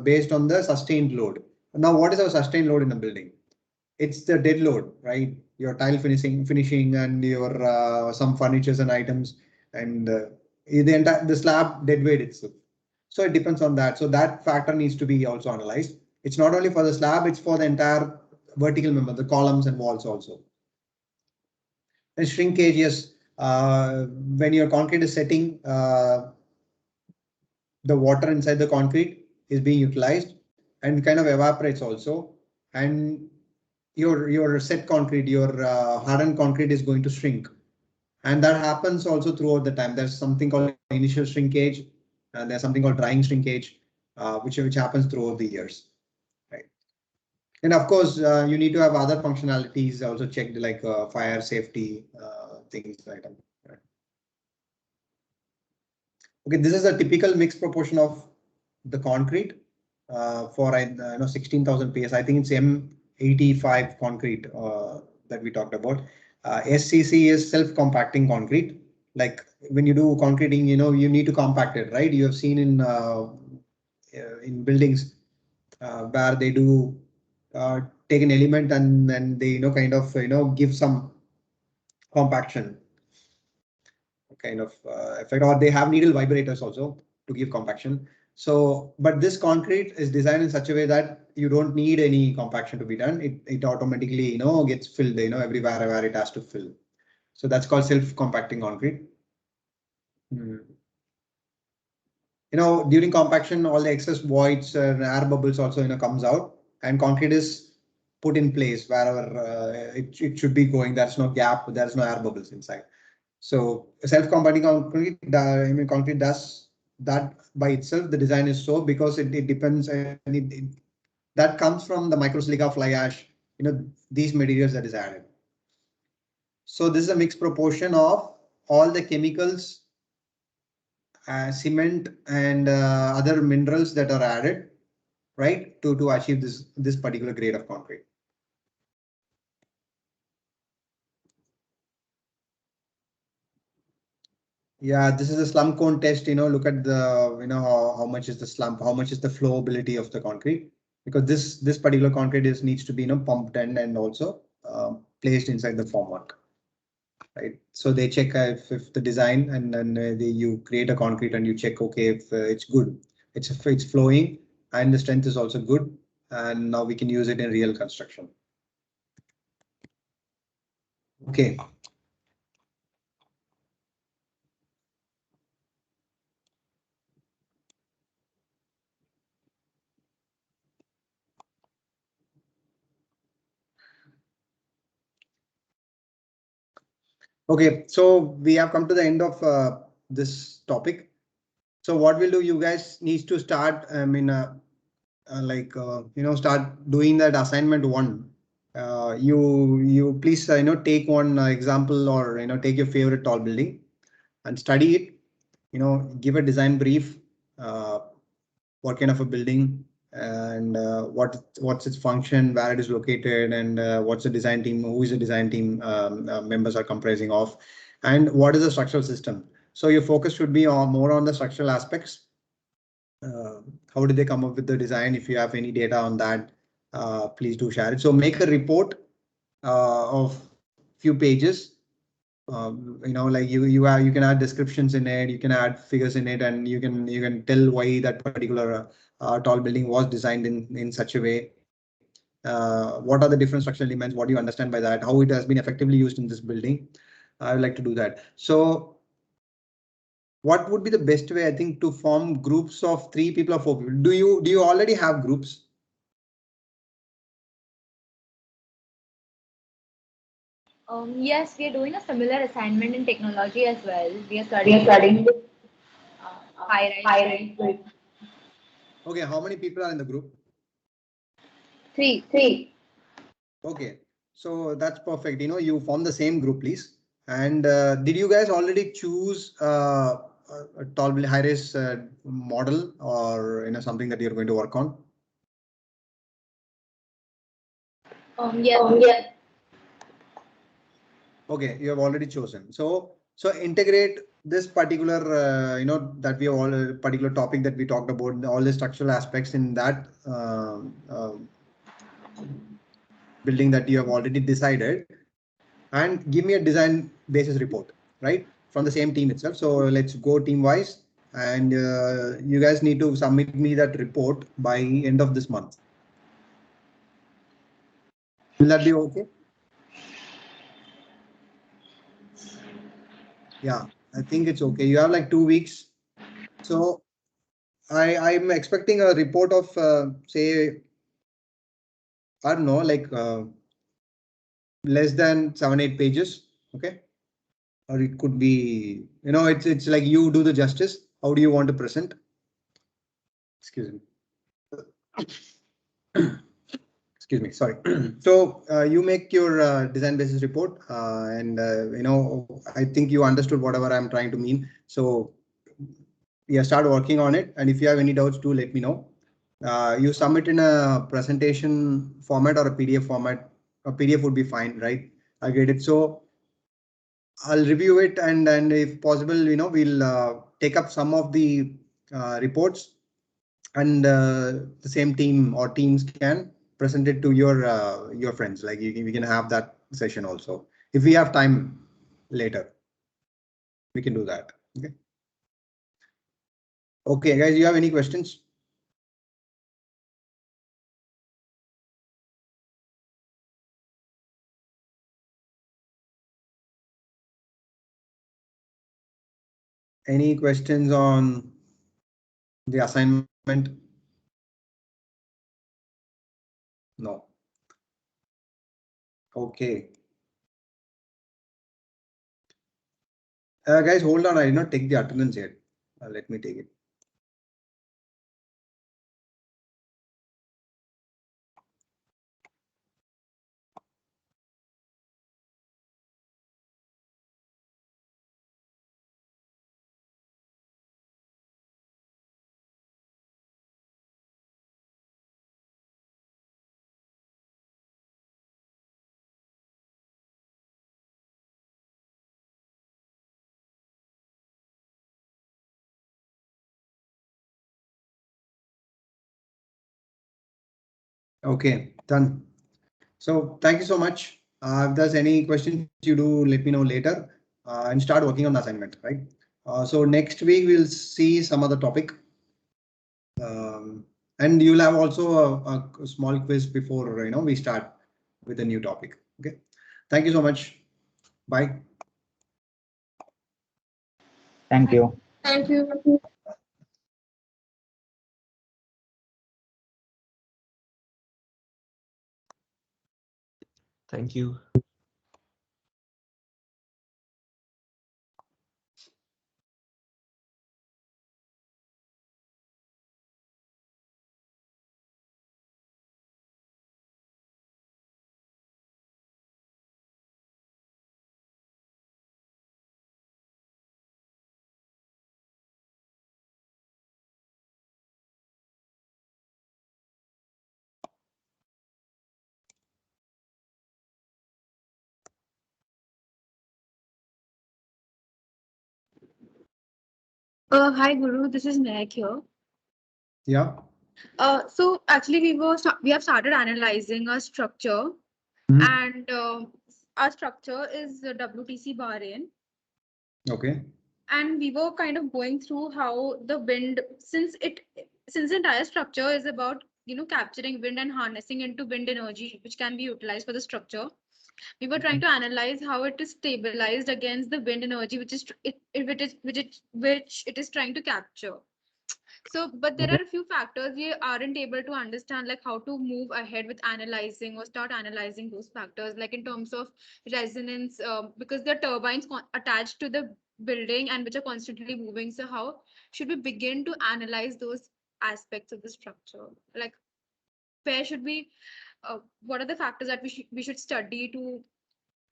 based on the sustained load. Now, what is our sustained load in a building? It's the dead load, right? Your tile finishing and your some furnitures and items and the slab dead weight itself. So it depends on that. So that factor needs to be also analyzed. It's not only for the slab, it's for the entire vertical member, the columns and walls also. And shrinkage, yes. When your concrete is setting, the water inside the concrete is being utilized and kind of evaporates also. And your set concrete, your hardened concrete is going to shrink. And that happens also throughout the time. There's something called initial shrinkage and there's something called drying shrinkage, which happens throughout the years. Right. And of course, you need to have other functionalities also checked, like fire safety, things like that. Right. Okay, this is a typical mixed proportion of the concrete for 16,000 PS. I think it's M85 concrete that we talked about. SCC is self-compacting concrete. Like when you do concreting, you need to compact it, right? You have seen in buildings where they do take an element and then they kind of give some compaction kind of effect, or they have needle vibrators also to give compaction. So, but this concrete is designed in such a way that you don't need any compaction to be done. It automatically gets filled everywhere where it has to fill. So that's called self-compacting concrete. During compaction, all the excess voids and air bubbles also comes out, and concrete is put in place wherever it should be going. There's no gap, there's no air bubbles inside. So self-compacting concrete, concrete does that by itself. The design is so because it depends, and that comes from the microsilica, fly ash, these materials that is added. So this is a mixed proportion of all the chemicals, cement and other minerals that are added, right, to achieve this particular grade of concrete. Yeah, this is a slump cone test. Look at the how much is the slump, how much is the flowability of the concrete, because this particular concrete needs to be pumped and also placed inside the formwork. Right, so they check if the design and then you create a concrete and you check, okay, if it's good, it's flowing and the strength is also good, and now we can use it in real construction. Okay. Okay, so we have come to the end of this topic. So what we'll do, you guys needs to start, start doing that assignment one. You please, take one example, or, take your favorite tall building and study it, give a design brief, what kind of a building, and what's its function, where it is located, and what's the design team, who is the design team members are comprising of, and what is the structural system. So your focus should be on more on the structural aspects. How did they come up with the design? If you have any data on that, please do share it. So make a report of few pages. Like you can add descriptions in it, you can add figures in it, and you can tell why that particular tall building was designed in such a way. What are the different structural elements? What do you understand by that? How it has been effectively used in this building? I would like to do that. So what would be the best way, I think, to form groups of 3 people or 4 people? Do you already have groups? Yes, we are doing a similar assignment in technology as well. We are studying high-rise. Okay, how many people are in the group? 3. Okay, so that's perfect. You form the same group, please. And did you guys already choose a tall high-rise model, or something that you're going to work on? Yes. Okay, you have already chosen. So integrate this particular, that we have all particular topic that we talked about, all the structural aspects in that building that you have already decided, and give me a design basis report, right, from the same team itself. So let's go team wise, and you guys need to submit me that report by end of this month. Will that be okay? Yeah, I think it's okay. You have like 2 weeks. So I'm expecting a report of say, I don't know, like less than 7-8 pages. Okay. Or it could be, it's like you do the justice. How do you want to present? Excuse me. Excuse me, sorry. So you make your design basis report, and I think you understood whatever I'm trying to mean. So yeah, start working on it. And if you have any doubts, do let me know. You submit in a presentation format or a PDF format. A PDF would be fine, right? I get it. So I'll review it, and if possible, we'll take up some of the reports, and the same team or teams can present it to your friends. Like we can have that session also. If we have time later, we can do that. Okay. Okay, guys, you have any questions? Any questions on the assignment? No. Okay. Guys, hold on. I did not take the attendance yet. Let me take it. Okay, done. So thank you so much. If there's any questions, you do let me know later, and start working on the assignment, right? So next week we'll see some other topic. And you'll have also a small quiz before we start with a new topic. Okay. Thank you so much. Bye. Thank you. Thank you. Thank you. Hi Guru, this is Meg here. Yeah. So actually we have started analyzing our structure, Mhm. and our structure is WTC Bahrain, Okay. and we were kind of going through how the wind, since the entire structure is about capturing wind and harnessing into wind energy which can be utilized for the structure. We were trying to analyze how it is stabilized against the wind energy which it is trying to capture. So, but there Okay. are a few factors we aren't able to understand, like how to move ahead with analyzing or start analyzing those factors, like in terms of resonance, because there are turbines attached to the building and which are constantly moving. So, how should we begin to analyze those aspects of the structure? Like, where should we? What are the factors that we should study to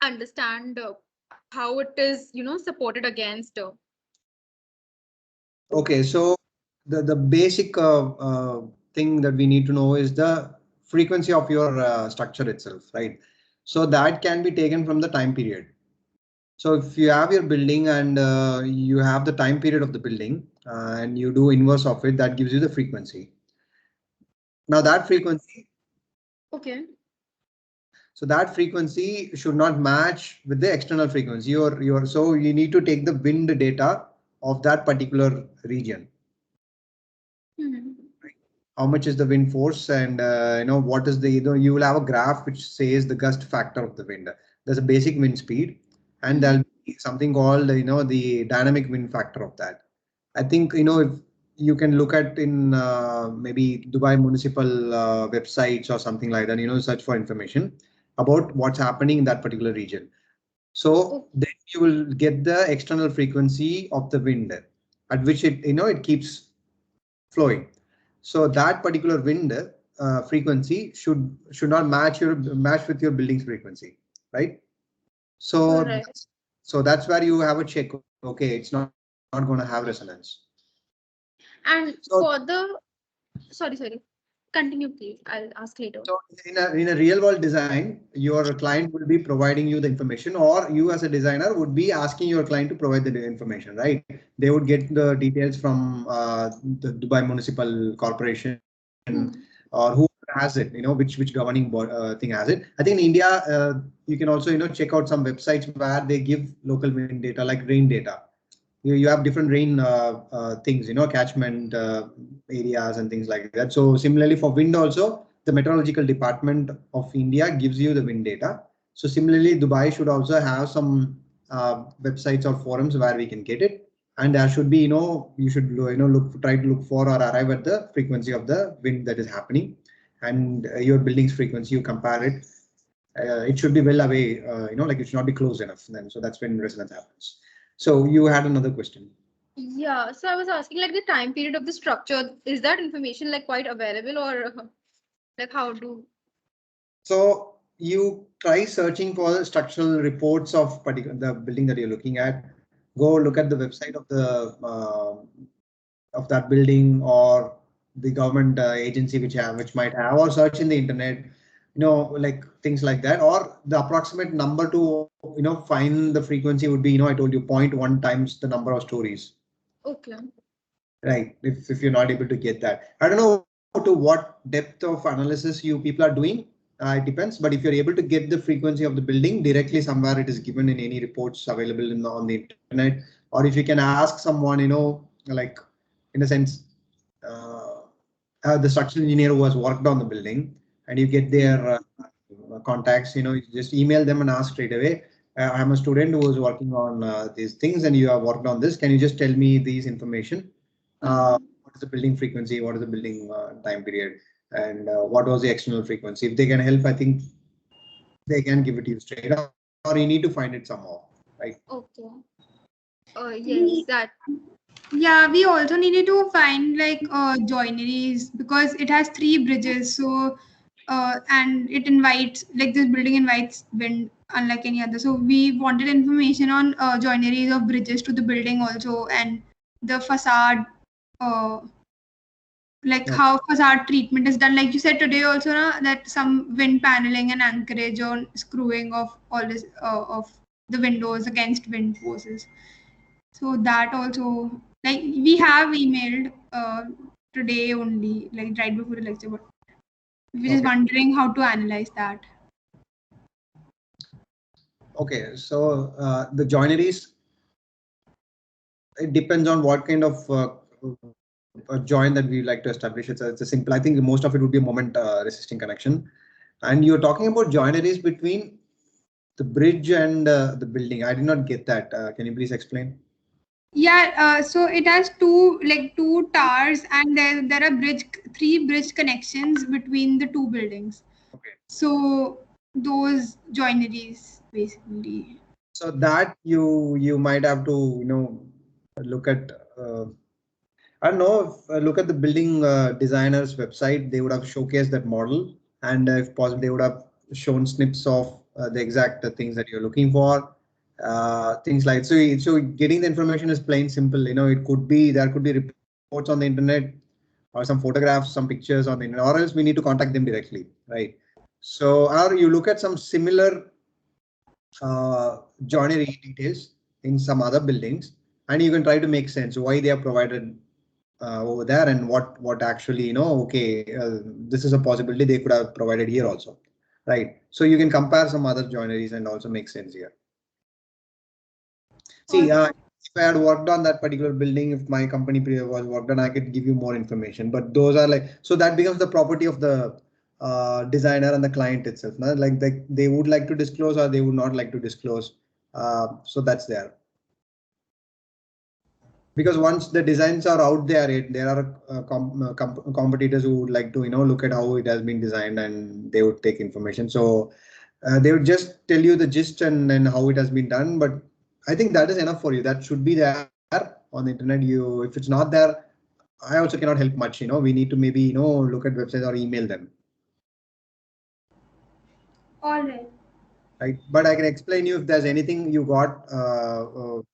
understand how it is, supported against? Okay, so the basic thing that we need to know is the frequency of your structure itself, right? So that can be taken from the time period. So if you have your building and you have the time period of the building and you do inverse of it, that gives you the frequency. Now that frequency, Okay. so that frequency should not match with the external frequency. So you need to take the wind data of that particular region. Mhm. How much is the wind force, and what is the, you will have a graph which says the gust factor of the wind. There's a basic wind speed, and there'll be something called the dynamic wind factor of that. I think if you can look at in maybe Dubai municipal websites or something like that, search for information about what's happening in that particular region. So then you will get the external frequency of the wind at which it keeps flowing. So that particular wind frequency should not match with your building's frequency, right? So Right. so that's where you have a check. Okay, it's not going to have resonance. And So, for the sorry, continue please. I'll ask later. so in a real world design, your client will be providing you the information, or you as a designer would be asking your client to provide the information, right? They would get the details from the Dubai Municipal Corporation or who has it, which governing thing has it. I think in India, you can also check out some websites where they give local wind data like rain data. You have different rain things, catchment areas and things like that. So similarly for wind also, the meteorological department of India gives you the wind data. So similarly, Dubai should also have some websites or forums where we can get it. And there should be, you should try to look for or arrive at the frequency of the wind that is happening, and your building's frequency, you compare it. It should be well away, like it should not be close enough. Then, so that's when resonance happens. So you had another question. Yeah, so I was asking like the time period of the structure. Is that information like quite available, or like how do? So you try searching for structural reports of the building that you're looking at. Go look at the website of that building or the government agency which might have, or search in the internet, like things like that, or the approximate number to find the frequency would be, I told you 0.1 times the number of stories. Okay. Right. If you're not able to get that, I don't know to what depth of analysis you people are doing. It depends. But if you're able to get the frequency of the building directly somewhere, it is given in any reports available on the internet, or if you can ask someone, like in a sense, the structural engineer who has worked on the building, and you get their contacts, you just email them and ask straight away. I'm a student who is working on these things, and you have worked on this. Can you just tell me these information? What is the building frequency? What is the building time period? And what was the external frequency? If they can help, I think they can give it to you straight, or you need to find it somehow, right? Okay. Yes, that. Yeah, we also needed to find like joineries because it has 3 bridges. So and it invites, like this building invites wind unlike any other. So we wanted information on joineries of bridges to the building also, and the facade, uh, like how facade treatment is done. Like you said today also, that some wind paneling and anchorage on screwing of all this of the windows against wind forces. So that also Like we have emailed today only, like right before the lecture, but we're just wondering how to analyze that. Okay, so the joineries, it depends on what kind of a joint that we like to establish. It's a simple, I think most of it would be a moment resisting connection. And you're talking about joineries between the bridge and the building. I did not get that. Can you please explain? Yeah, so it has two towers, and there are three bridge connections between the two buildings. Okay. So those joineries basically. So that you might have to look at. I don't know if look at the building designer's website. They would have showcased that model, and if possible, they would have shown snips of the exact things that you're looking for. Things like so getting the information is plain simple. It could be there could be reports on the internet or some photographs, some pictures on the internet, or else we need to contact them directly, right? So or you look at some similar joinery details in some other buildings, and you can try to make sense why they are provided over there and what actually okay, this is a possibility they could have provided here also, right? So you can compare some other joineries and also make sense here. See, if I had worked on that particular building, if my company was worked on, I could give you more information. But those are so that becomes the property of the designer and the client itself. No? Like they would like to disclose or they would not like to disclose. So that's there. Because once the designs are out there, there are competitors who would like to look at how it has been designed and they would take information. So they would just tell you the gist and how it has been done. But I think that is enough for you. That should be there on the internet. If it's not there, I also cannot help much. We need to maybe look at websites or email them. All right. Right, but I can explain you if there's anything you got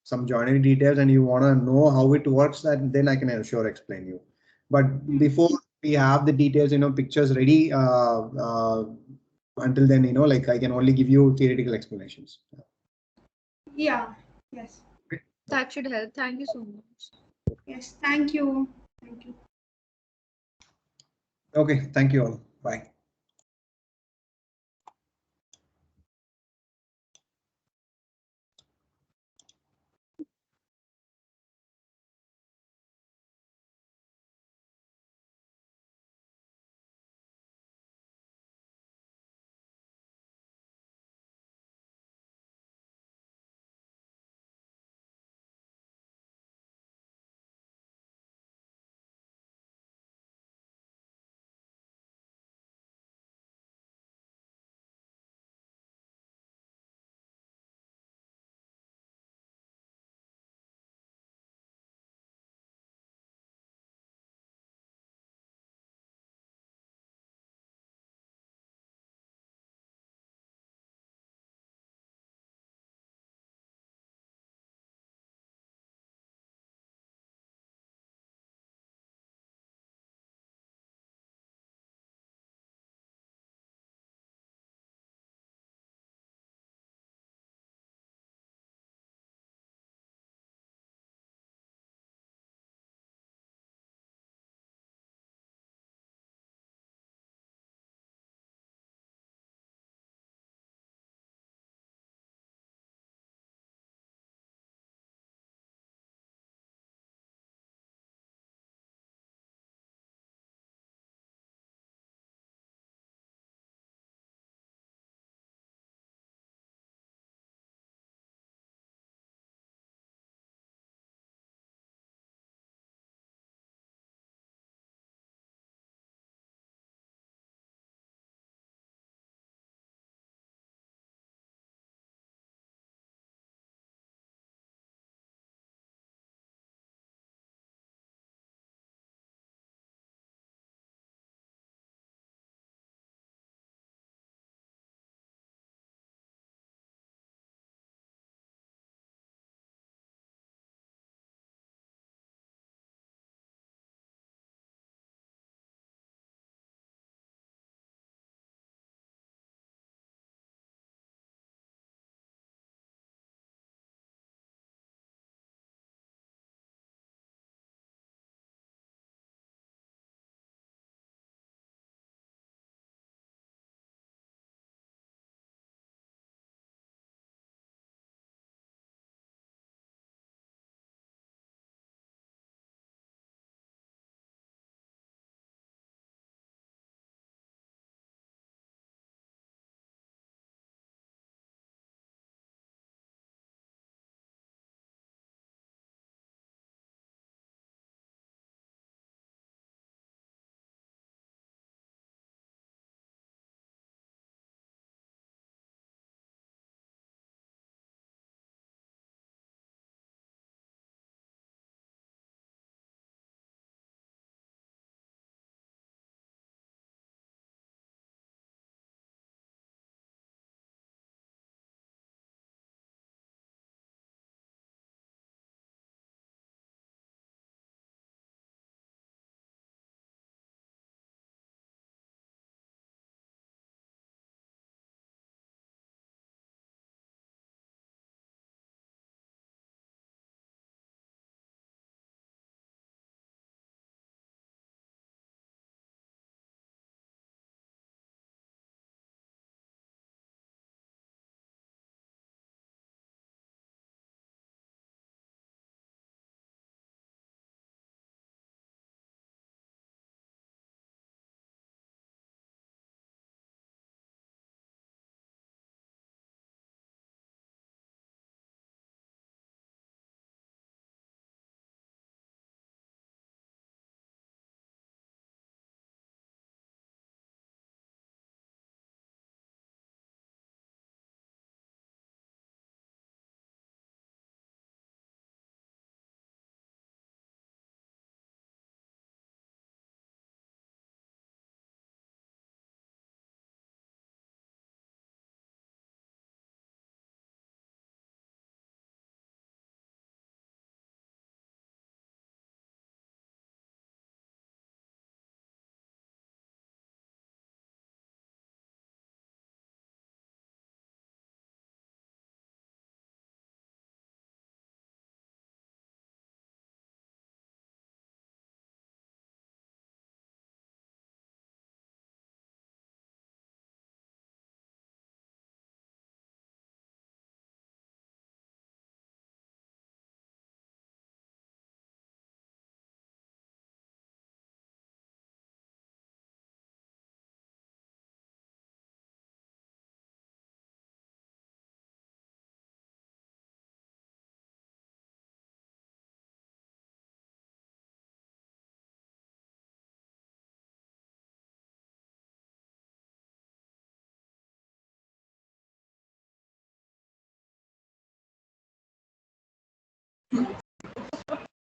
some joinery details and you want to know how it works, that then I can sure explain you. But before we have the details, pictures ready, until then, like I can only give you theoretical explanations. Yeah. Yes. That should help. Thank you so much. Yes. Thank you. Thank you. Okay. Thank you all. Bye.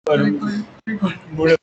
Good.